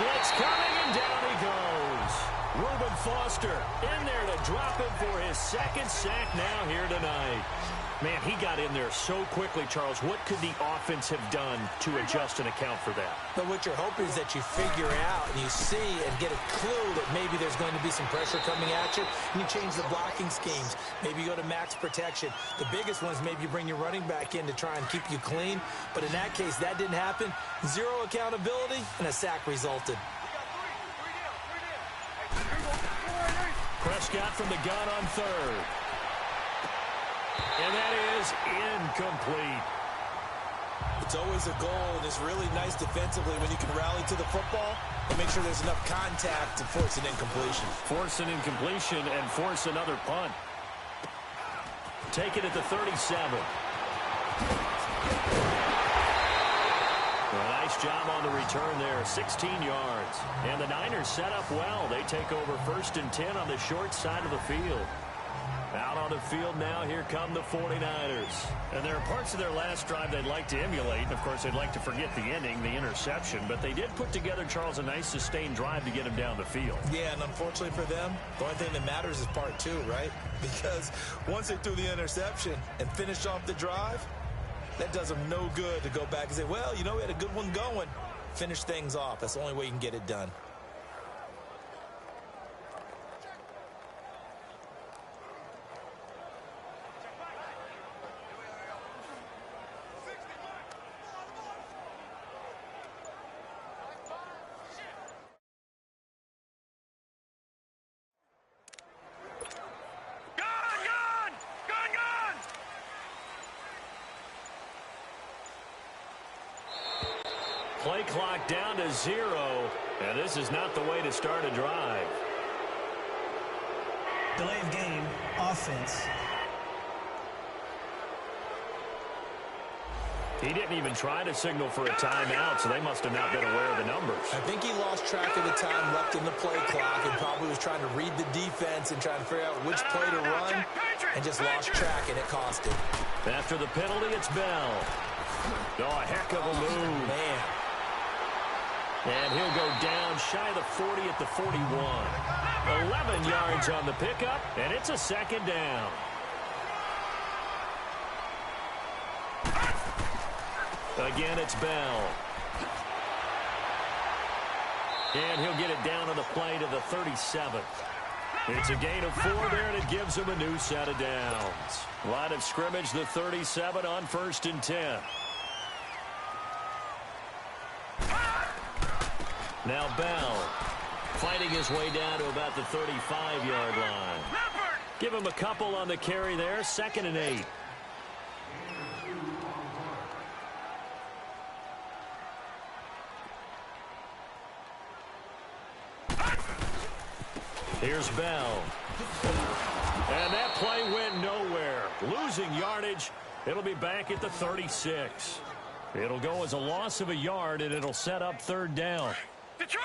Blitz coming, and down he goes. Reuben Foster in there to drop him for his 2nd sack now here tonight. Man, he got in there so quickly, Charles. What could the offense have done to adjust and account for that? But what you're hoping is that you figure out and you see and get a clue that maybe there's going to be some pressure coming at you, and you change the blocking schemes. Maybe you go to max protection. The biggest one is maybe you bring your running back in to try and keep you clean. But in that case, that didn't happen. Zero accountability, and a sack resulted. Prescott from the gun on 3rd. And that is incomplete. It's always a goal, and it's really nice defensively when you can rally to the football and make sure there's enough contact to force an incompletion. Force an incompletion and force another punt. Take it at the 37. A nice job on the return there, 16 yards. And the Niners set up well. They take over 1st and 10 on the short side of the field. Out on the field now, here come the 49ers. And there are parts of their last drive they'd like to emulate. And, of course, they'd like to forget the ending, the interception. But they did put together, Charles, a nice sustained drive to get him down the field. Yeah, and unfortunately for them, the only thing that matters is part 2, right? Because once they threw the interception and finished off the drive, that does them no good to go back and say, well, you know, we had a good one going. Finish things off. That's the only way you can get it done. Play clock down to 0, and this is not the way to start a drive. Delay of game, offense. He didn't even try to signal for a timeout, so they must have not been aware of the numbers. I think he lost track of the time left in the play clock and probably was trying to read the defense and trying to figure out which play to run and just lost track, and it cost him. After the penalty, it's Bell. Oh, a heck of a move. Man. And he'll go down shy of the 40 at the 41. 11 yards on the pickup, and it's a second down. Again, it's Bell. And he'll get it down on the play to the 37. It's a gain of 4 there, and it gives him a new set of downs. Line of scrimmage, the 37 on 1st and 10. Now Bell fighting his way down to about the 35-yard line. Give him a couple on the carry there, 2nd and 8. Here's Bell. And that play went nowhere. Losing yardage. It'll be back at the 36. It'll go as a loss of a yard, and it'll set up 3rd down.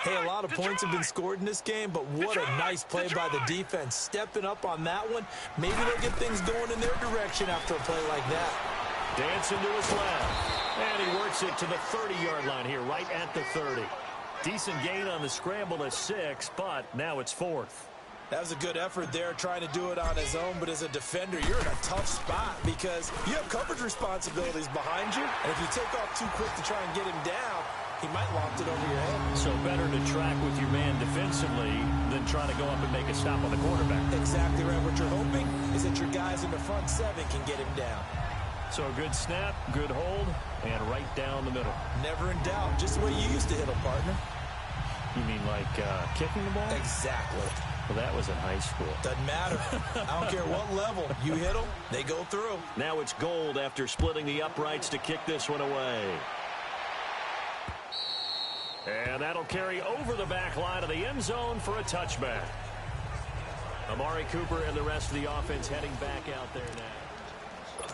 Hey, a lot of points have been scored in this game, but what a nice play by the defense. Stepping up on that one. Maybe they'll get things going in their direction after a play like that. Dancing to his left. And he works it to the 30-yard line here, right at the 30. Decent gain on the scramble at 6, but now it's 4th. That was a good effort there, trying to do it on his own, but as a defender, you're in a tough spot because you have coverage responsibilities behind you, and if you take off too quick to try and get him down, he might loft it over your head. So better to track with your man defensively than trying to go up and make a stop on the quarterback. Exactly right. What you're hoping is that your guys in the front 7 can get him down. So a good snap, good hold, and right down the middle. Never in doubt. Just the way you used to hit him, partner. You mean like kicking the ball? Exactly. Well, that was in high school. Doesn't matter. I don't care what level. You hit them, they go through. Now it's Gold after splitting the uprights to kick this one away. And that'll carry over the back line of the end zone for a touchback. Amari Cooper and the rest of the offense heading back out there now.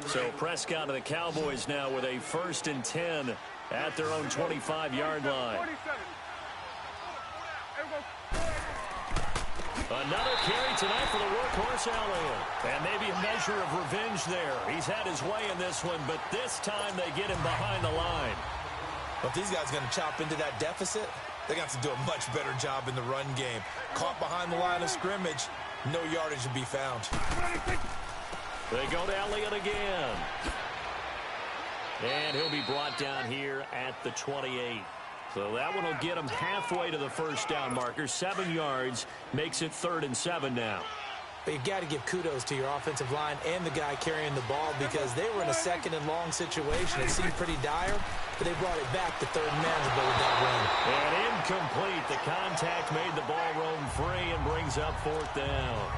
So Prescott and the Cowboys now with a 1st and 10 at their own 25-yard line. Another carry tonight for the workhorse Elliott. And maybe a measure of revenge there. He's had his way in this one, but this time they get him behind the line. But if these guys are going to chop into that deficit, they're going to have to do a much better job in the run game. Caught behind the line of scrimmage, no yardage to be found. They go to Elliott again. And he'll be brought down here at the 28. So that one will get him halfway to the 1st down marker. 7 yards makes it 3rd and 7 now. But you've got to give kudos to your offensive line and the guy carrying the ball because they were in a 2nd and long situation. It seemed pretty dire, but they brought it back to 3rd and manageable with that run. And incomplete. The contact made the ball roam free and brings up 4th down.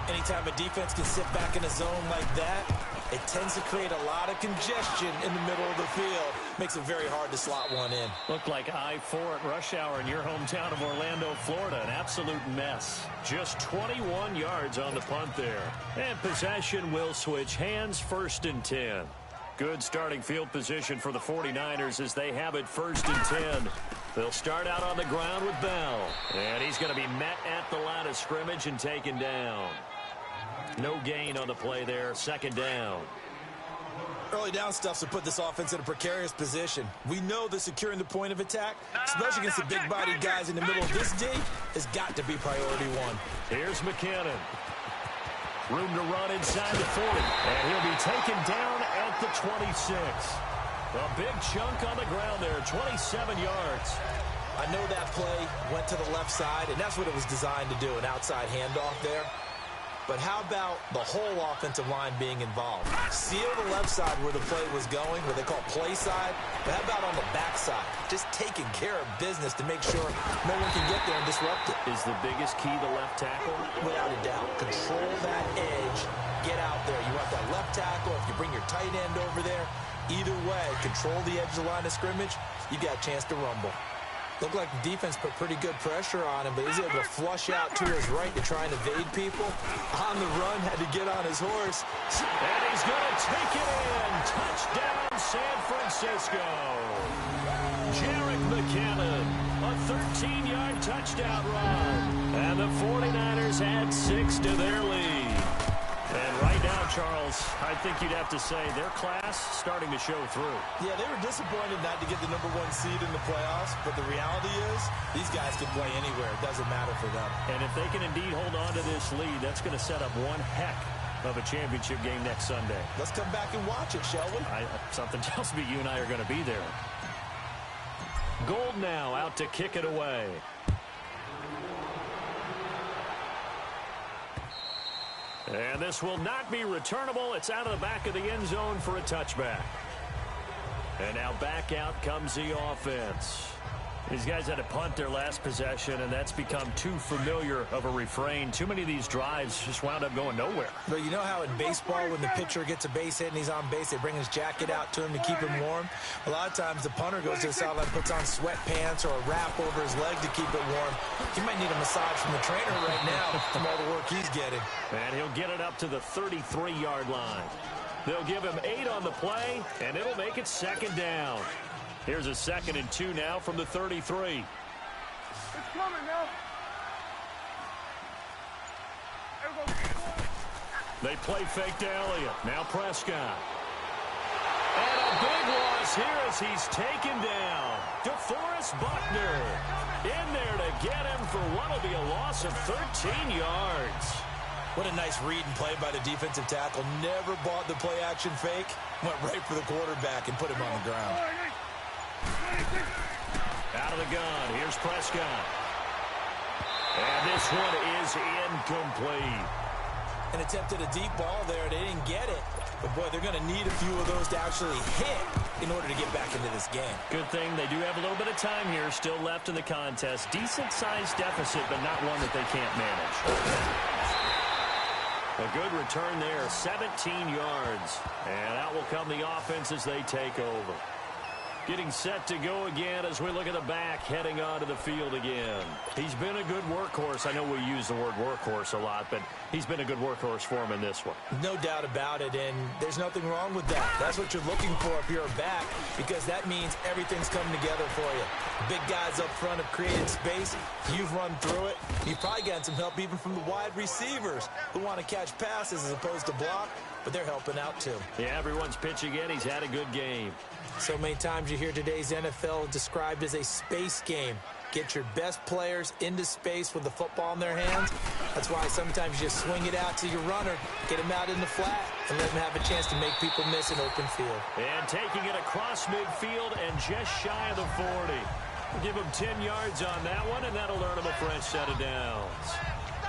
Anytime a defense can sit back in a zone like that, it tends to create a lot of congestion in the middle of the field. Makes it very hard to slot one in. Looked like I-4 at rush hour in your hometown of Orlando, Florida. An absolute mess. Just 21 yards on the punt there. And possession will switch hands, 1st and 10. Good starting field position for the 49ers as they have it 1st and 10. They'll start out on the ground with Bell. And he's going to be met at the line of scrimmage and taken down. No gain on the play there, 2nd down. Early down stuffs will put this offense in a precarious position. We know that securing the point of attack, especially against the big-bodied guys in the middle of this D, has got to be priority 1. Here's McKinnon. Room to run inside the 40. And he'll be taken down at the 26. A big chunk on the ground there, 27 yards. I know that play went to the left side, and that's what it was designed to do, an outside handoff there. But how about the whole offensive line being involved? Seal the left side where the play was going, what they call play side. But how about on the back side? Just taking care of business to make sure no one can get there and disrupt it. Is the biggest key the left tackle? Without a doubt. Control that edge. Get out there. You want that left tackle. If you bring your tight end over there, Either way, control the edge of the line of scrimmage, you got a chance to rumble. Looked like the defense put pretty good pressure on him, but he was able to flush out to his right to try and evade people. On the run, had to get on his horse. And he's going to take it in. Touchdown, San Francisco. Jerick McKinnon, a 13-yard touchdown run. And the 49ers add 6 to their lead. And right now, Charles, I think you'd have to say their class starting to show through. Yeah, they were disappointed not to get the number 1 seed in the playoffs, but the reality is these guys can play anywhere. It doesn't matter for them. And if they can indeed hold on to this lead, that's going to set up one heck of a championship game next Sunday. Let's come back and watch it, shall we? Something tells me you and I are going to be there. Gold now out to kick it away. And this will not be returnable. It's out of the back of the end zone for a touchback. And now back out comes the offense. These guys had to punt their last possession, and that's become too familiar of a refrain. Too many of these drives just wound up going nowhere. But you know how in baseball, when the pitcher gets a base hit and he's on base, they bring his jacket out to him to keep him warm? A lot of times the punter goes to the sideline, puts on sweatpants or a wrap over his leg to keep it warm. He might need a massage from the trainer right now from all the work he's getting. And he'll get it up to the 33-yard line. They'll give him 8 on the play, and it'll make it second down. Here's a 2nd and 2 now from the 33. It's coming now. They play fake to Elliott. Now Prescott. And a big loss here as he's taken down. DeForest Buckner in there to get him for what will be a loss of 13 yards. What a nice read and play by the defensive tackle. Never bought the play-action fake. Went right for the quarterback and put him on the ground. Out of the gun, here's Prescott. And this one is incomplete. And attempted a deep ball there. They didn't get it. But, boy, they're going to need a few of those to actually hit in order to get back into this game. Good thing they do have a little bit of time here still left in the contest. Decent-sized deficit, but not one that they can't manage. A good return there, 17 yards. And out will come the offense as they take over. Getting set to go again as we look at the back heading onto the field again. He's been a good workhorse. I know we use the word workhorse a lot, but he's been a good workhorse for him in this one. No doubt about it, and there's nothing wrong with that. That's what you're looking for if you're a back, because that means everything's coming together for you. Big guys up front have created space. You've run through it. You've probably gotten some help even from the wide receivers who want to catch passes as opposed to block, but they're helping out too. Yeah, everyone's pitching in. He's had a good game. So many times you hear today's NFL described as a space game. Get your best players into space with the football in their hands. That's why sometimes you just swing it out to your runner, get him out in the flat, and let him have a chance to make people miss an open field. And taking it across midfield and just shy of the 40. We'll give him 10 yards on that one, and that'll earn him a fresh set of downs.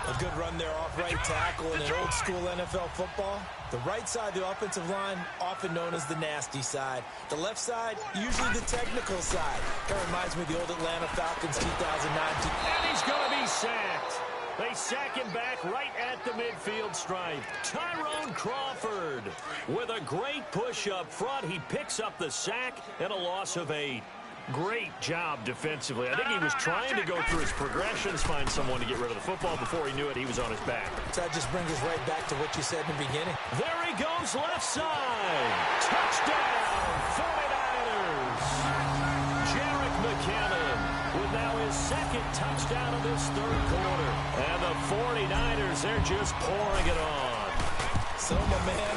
A good run there off right tackle in an old-school NFL football. The right side of the offensive line, often known as the nasty side. The left side, usually the technical side. That reminds me of the old Atlanta Falcons 2009. And he's going to be sacked. They sack him back right at the midfield stripe. Tyrone Crawford with a great push up front. He picks up the sack and a loss of 8. Great job defensively. I think he was trying to go through his progressions, find someone to get rid of the football. Before he knew it, he was on his back. So that just brings us right back to what you said in the beginning. There he goes, left side. Touchdown, 49ers. Jerick McKinnon with now his 2nd touchdown of this 3rd quarter. And the 49ers, they're just pouring it on. So, my man,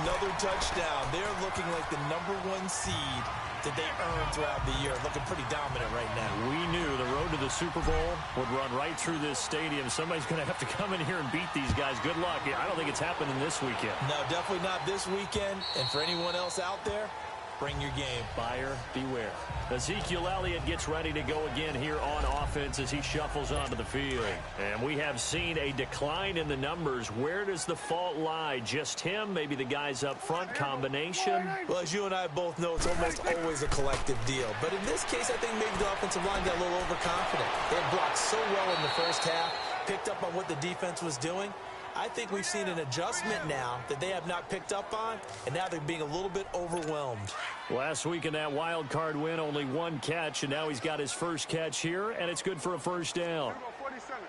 another touchdown. They're looking like the #1 seed that they earned throughout the year. Looking pretty dominant right now. We knew the road to the Super Bowl would run right through this stadium. Somebody's going to have to come in here and beat these guys. Good luck. I don't think it's happening this weekend. No, definitely not this weekend. And for anyone else out there, bring your game. Buyer beware. Ezekiel Elliott gets ready to go again here on offense as he shuffles onto the field. And we have seen a decline in the numbers. Where does the fault lie? Just him? Maybe the guys up front? Combination? Well, as you and I both know, it's almost always a collective deal. But in this case, I think maybe the offensive line got a little overconfident. They had blocked so well in the first half, picked up on what the defense was doing, I think we've seen an adjustment now that they have not picked up on, and now they're being a little bit overwhelmed. Last week in that wild card win, only one catch, and now he's got his first catch here, and it's good for a first down. Here we go, 47.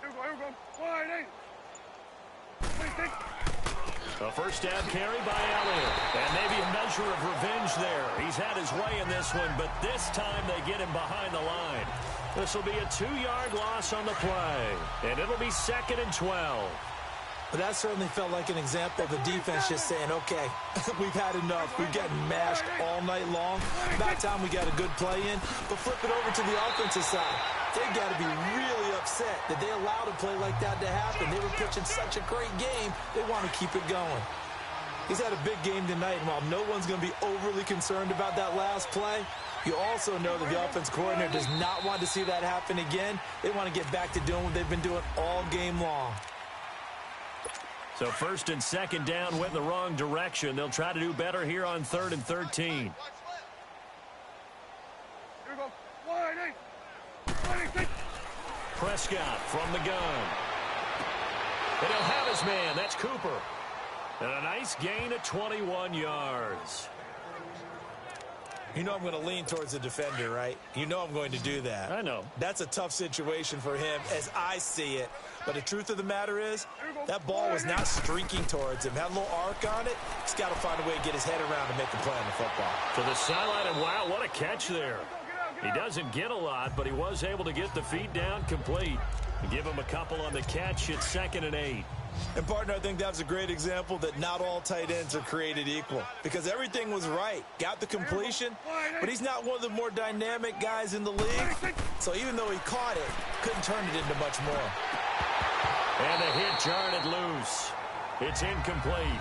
Here we go. Wide 8. A first down carry by Elliott. And maybe a measure of revenge there. He's had his way in this one, but this time they get him behind the line. This will be a 2-yard loss on the play, and it'll be 2nd and 12. But that certainly felt like an example of the defense just saying, okay, we've had enough. We've gotten mashed all night long. About time we got a good play in. But flip it over to the offensive side. They've got to be really upset that they allowed a play like that to happen. They were pitching such a great game, they want to keep it going. He's had a big game tonight, and while no one's going to be overly concerned about that last play, you also know that the offense coordinator does not want to see that happen again. They want to get back to doing what they've been doing all game long. So 1st and 2nd down went in the wrong direction. They'll try to do better here on 3rd and 13. Here we go. Wide 8. Prescott from the gun. And he'll have his man. That's Cooper. And a nice gain of 21 yards. You know I'm going to lean towards the defender, right? You know I'm going to do that. I know. That's a tough situation for him as I see it. But the truth of the matter is, that ball was not streaking towards him. Had a little arc on it. He's got to find a way to get his head around to make a play on the football. To the sideline, and wow, what a catch there. He doesn't get a lot, but he was able to get the feet down complete. Give him a couple on the catch. It's 2nd and 8. And, partner, I think that's a great example that not all tight ends are created equal. Because everything was right. Got the completion, but he's not one of the more dynamic guys in the league. So even though he caught it, couldn't turn it into much more. And the hit jarred it loose. It's incomplete.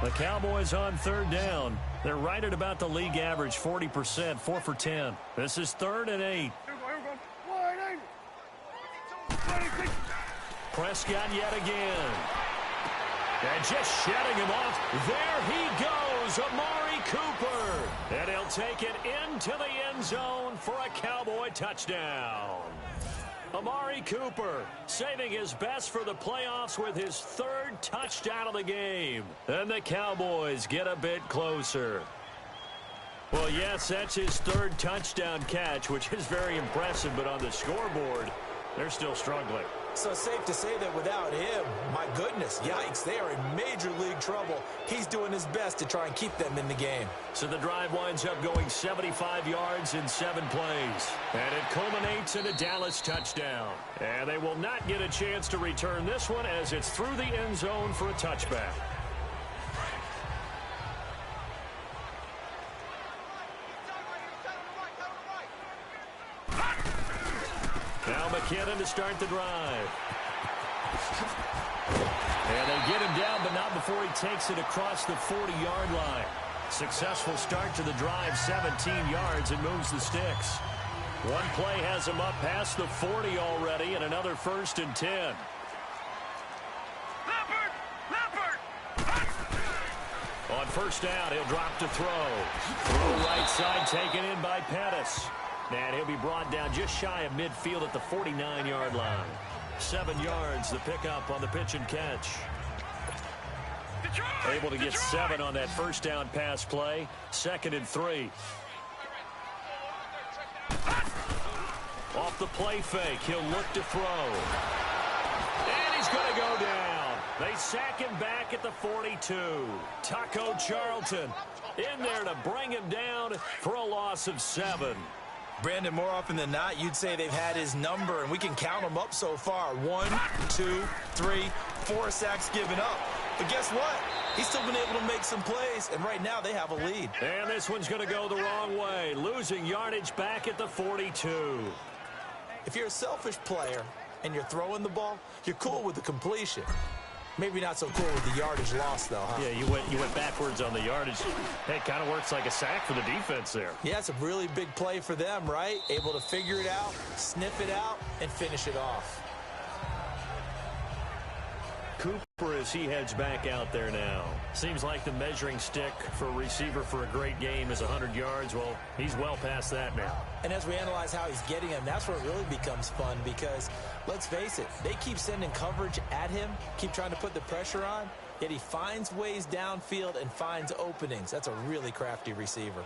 The Cowboys on 3rd down. They're right at about the league average, 40%, 4 for 10. This is 3rd and 8. Prescott yet again. And just shedding him off. There he goes, Amari Cooper. And he'll take it into the end zone for a Cowboy touchdown. Amari Cooper saving his best for the playoffs with his 3rd touchdown of the game. And the Cowboys get a bit closer. Well, yes, that's his 3rd touchdown catch, which is very impressive, but on the scoreboard, they're still struggling. So safe to say that without him, my goodness, yikes, they are in major league trouble. He's doing his best to try and keep them in the game. So the drive winds up going 75 yards in 7 plays. And it culminates in a Dallas touchdown. And they will not get a chance to return this one as it's through the end zone for a touchback. Now McKinnon to start the drive. And they get him down, but not before he takes it across the 40-yard line. Successful start to the drive, 17 yards, and moves the sticks. One play has him up past the 40 already, and another 1st and 10. On 1st down, he'll drop to throw. Throw right side, taken in by Pettis. And he'll be brought down just shy of midfield at the 49-yard line. 7 yards, the pickup on the pitch and catch. Able to get 7 on that 1st down pass play. 2nd and 3. Off the play fake, he'll look to throw. And he's going to go down. They sack him back at the 42. Taco Charlton in there to bring him down for a loss of 7. Brandon, more often than not, you'd say they've had his number, and we can count them up so far. 1, 2, 3, 4 sacks given up. But guess what? He's still been able to make some plays, and right now they have a lead. And this one's going to go the wrong way, losing yardage back at the 42. If you're a selfish player and you're throwing the ball, you're cool with the completion. Maybe not so cool with the yardage loss, though, huh? Yeah, you went backwards on the yardage. Hey, it kind of works like a sack for the defense there. Yeah, it's a really big play for them, right? Able to figure it out, sniff it out, and finish it off. Cooper. as he heads back out there now. Seems like the measuring stick for a receiver for a great game is 100 yards. Well, he's well past that now. And as we analyze how he's getting him, that's where it really becomes fun because, let's face it, they keep sending coverage at him, keep trying to put the pressure on, yet he finds ways downfield and finds openings. That's a really crafty receiver.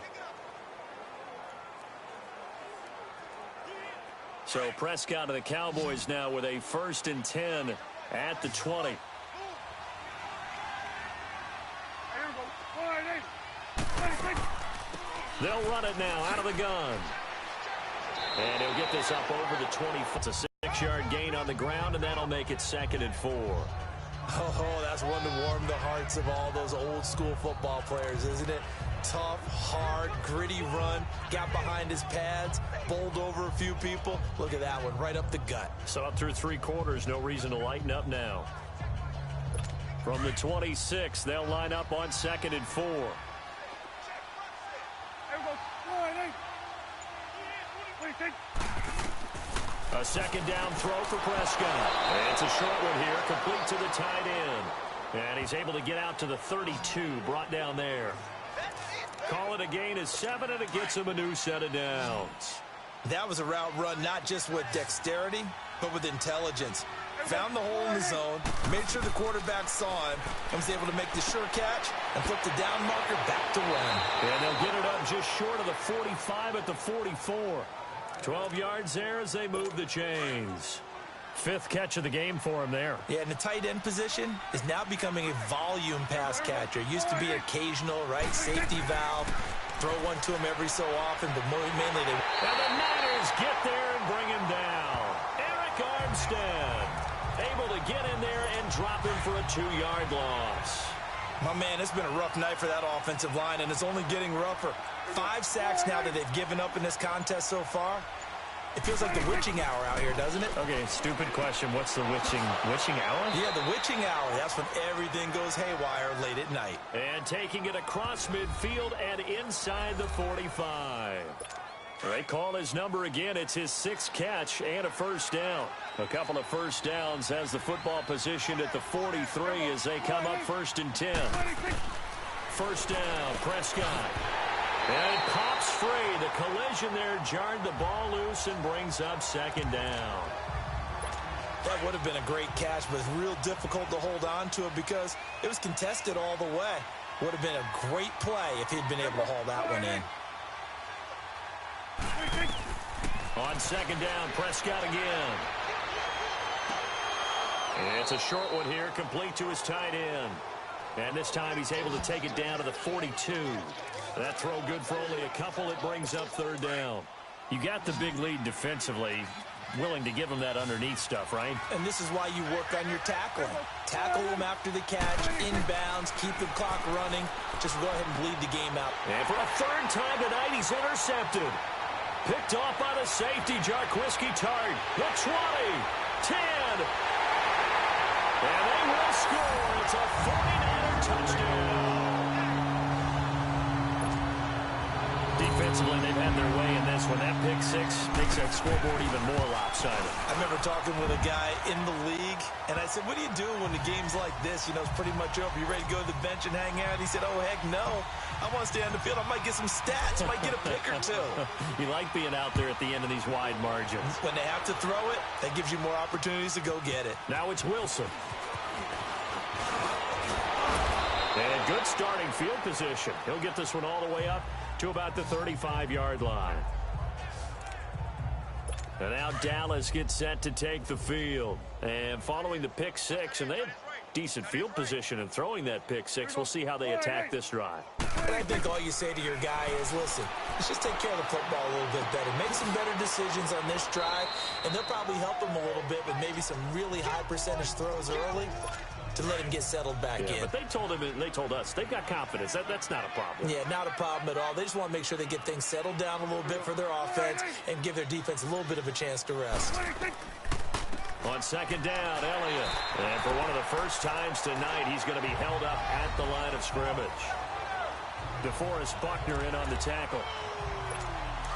So Prescott of the Cowboys now with a 1st and 10 at the 20. They'll run it now out of the gun. And he'll get this up over the 20. It's a 6-yard gain on the ground, and that'll make it 2nd and 4. Oh, that's one to warm the hearts of all those old-school football players, isn't it? Tough, hard, gritty run, got behind his pads, bowled over a few people. Look at that one, right up the gut. So up through 3 quarters, no reason to lighten up now. From the 26, they'll line up on 2nd and 4. A 2nd down throw for Prescott. And it's a short one here, complete to the tight end. And he's able to get out to the 32, brought down there. Call it a gain of 7, and it gets him a new set of downs. That was a route run not just with dexterity, but with intelligence. Found the hole in the zone, made sure the quarterback saw him, and was able to make the sure catch and flip the down marker back to run. And they'll get it up just short of the 45 at the 44. 12 yards there as they move the chains. 5th catch of the game for him there. Yeah, and the tight end position is now becoming a volume pass catcher. Used to be occasional, right? Safety valve. Throw one to him every so often, but mainly they... And the Niners get there and bring him down. Eric Armstead able to get in there and drop him for a 2-yard loss. My man, it's been a rough night for that offensive line, and it's only getting rougher. 5 sacks now that they've given up in this contest so far. It feels like the witching hour out here, doesn't it? Okay, stupid question. What's the witching hour? Yeah, the witching hour. That's when everything goes haywire late at night. And taking it across midfield and inside the 45. They call his number again. It's his 6th catch and a 1st down. A couple of 1st downs has the football positioned at the 43 as they come up 1st and 10. 1st down, Prescott. And it pops free. The collision there jarred the ball loose and brings up 2nd down. That would have been a great catch, but it's real difficult to hold on to it because it was contested all the way. Would have been a great play if he'd been able to haul that one in. On 2nd down, Prescott again. It's a short one here, complete to his tight end. And this time he's able to take it down to the 42. That throw good for only a couple. It brings up 3rd down. You got the big lead defensively. Willing to give him that underneath stuff, right? And this is why you work on your tackling. Tackle him after the catch, inbounds, keep the clock running. Just go ahead and bleed the game out. And for a 3rd time tonight, he's intercepted. Picked off by the safety, Jarquiski Tart. The 20, 10. And they will score. It's a 49er touchdown. Defensively, they've had their way in this one. That pick 6 makes that scoreboard even more lopsided. I remember talking with a guy in the league, and I said, what do you do when the game's like this? You know, it's pretty much over. You ready to go to the bench and hang out? He said, oh, heck no. I want to stay on the field. I might get some stats. I might get a pick or 2. You like being out there at the end of these wide margins. When they have to throw it, that gives you more opportunities to go get it. Now it's Wilson. And good starting field position. He'll get this one all the way up to about the 35-yard line. And now Dallas gets set to take the field. And following the pick 6, and they have decent field position in throwing that pick 6. We'll see how they attack this drive. And I think all you say to your guy is, listen, let's just take care of the football a little bit better. Make some better decisions on this drive, and they'll probably help him a little bit with maybe some really high percentage throws early to let him get settled back in. But they told him, and they told us, they've got confidence. That's not a problem. Yeah, not a problem at all. They just want to make sure they get things settled down a little bit for their offense and give their defense a little bit of a chance to rest. On 2nd down, Elliott. And for one of the first times tonight, he's going to be held up at the line of scrimmage. DeForest Buckner in on the tackle.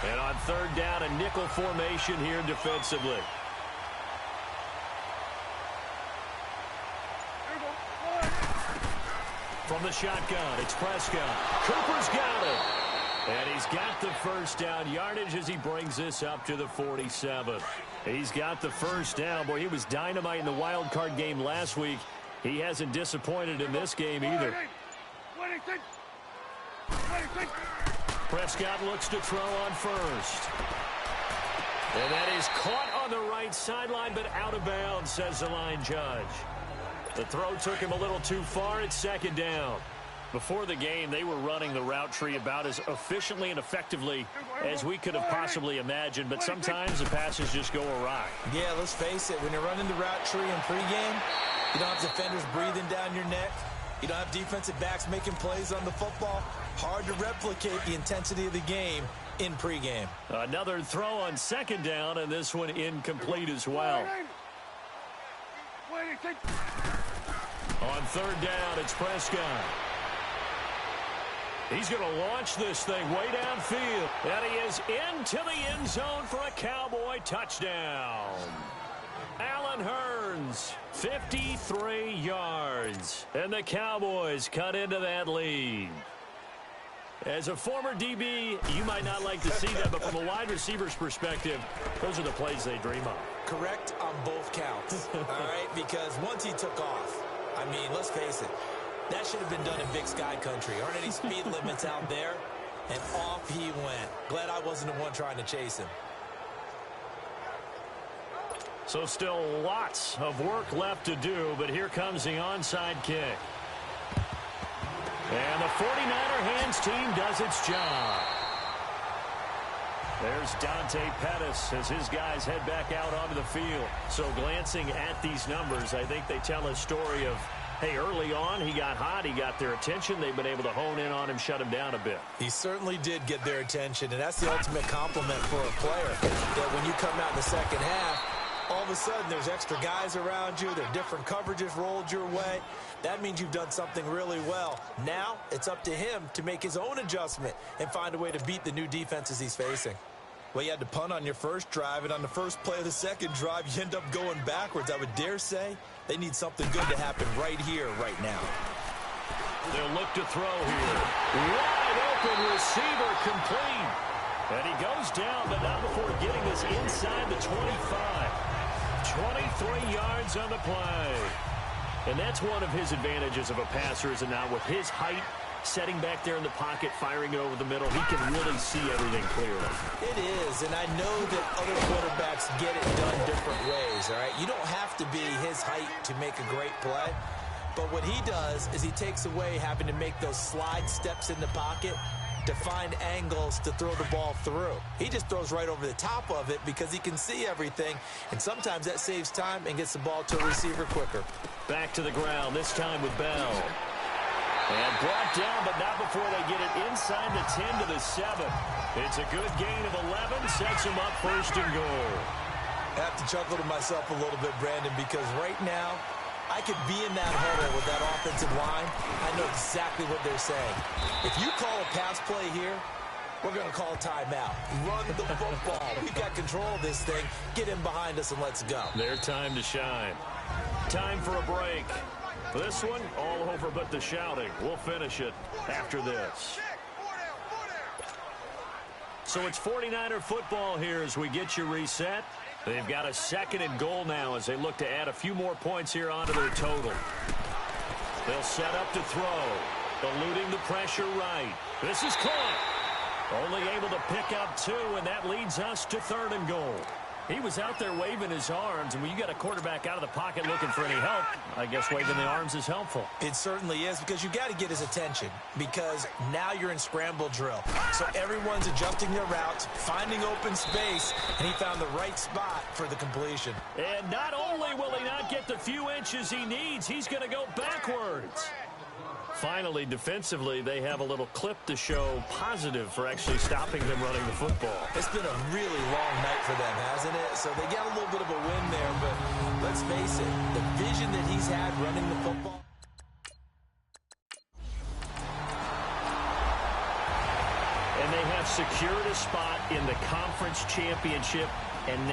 And on 3rd down, a nickel formation here defensively. From the shotgun, it's Prescott. Cooper's got it. And he's got the first down yardage as he brings this up to the 47. He's got the first down. Boy, he was dynamite in the wild card game last week. He hasn't disappointed in this game either. Prescott looks to throw on first. And that is caught on the right sideline, but out of bounds, says the line judge. The throw took him a little too far. It's second down. Before the game, they were running the route tree about as efficiently and effectively as we could have possibly imagined, but sometimes the passes just go awry. Yeah, let's face it, when you're running the route tree in pregame, you don't have defenders breathing down your neck. You don't have defensive backs making plays on the football. Hard to replicate the intensity of the game in pregame. Another throw on second down, and this one incomplete as well. On third down, it's Prescott. He's going to launch this thing way downfield. And he is into the end zone for a Cowboy touchdown. Allen Hurns, 53 yards. And the Cowboys cut into that lead. As a former DB, you might not like to see that, but from a wide receiver's perspective, those are the plays they dream of. Correct on both counts, all right? Because once he took off, I mean, let's face it, that should have been done in Big Sky Country. Aren't any speed limits out there? And off he went. Glad I wasn't the one trying to chase him. So still lots of work left to do, but here comes the onside kick. And the 49er hands team does its job. There's Dante Pettis as his guys head back out onto the field. So glancing at these numbers, I think they tell a story of, hey, early on he got hot, he got their attention. They've been able to hone in on him, shut him down a bit. He certainly did get their attention, and that's the ultimate compliment for a player. That when you come out in the second half, all of a sudden there's extra guys around you, there are different coverages rolled your way. That means you've done something really well. Now it's up to him to make his own adjustment and find a way to beat the new defenses he's facing. Well, you had to punt on your first drive, and on the first play of the second drive, you end up going backwards. I would dare say they need something good to happen right here, right now. They'll look to throw here. Wide open receiver complete. And he goes down, but not before getting this inside the 25. 23 yards on the play. And that's one of his advantages of a passer, is now with his height, setting back there in the pocket, firing it over the middle, he can really see everything clearly. It is, and I know that other quarterbacks get it done different ways, all right? You don't have to be his height to make a great play, but what he does is he takes away having to make those slide steps in the pocket to find angles to throw the ball through. He just throws right over the top of it because he can see everything, and sometimes that saves time and gets the ball to a receiver quicker. Back to the ground, this time with Bell. And brought down, but not before they get it inside the 10 to the 7. It's a good gain of 11, sets him up first and goal. I have to chuckle to myself a little bit, Brandon, because right now, I could be in that huddle with that offensive line. I know exactly what they're saying. If you call a pass play here, we're going to call a timeout. Run the football. We've got control of this thing. Get in behind us and let's go. Their time to shine. Time for a break. This one, all over but the shouting. We'll finish it after this. So it's 49er football here as we get you reset. They've got a second and goal now as they look to add a few more points here onto their total. They'll set up to throw. Eluding the pressure right. This is caught. Only able to pick up 2, and that leads us to third and goal. He was out there waving his arms, and when you got a quarterback out of the pocket looking for any help, I guess waving the arms is helpful. It certainly is, because you got to get his attention, because now you're in scramble drill. So everyone's adjusting their routes, finding open space, and he found the right spot for the completion. And not only will he not get the few inches he needs, he's going to go backwards. Finally, defensively, they have a little clip to show positive for actually stopping them running the football. It's been a really long night for them, hasn't it? So they got a little bit of a win there, but let's face it, the vision that he's had running the football. And they have secured a spot in the conference championship, and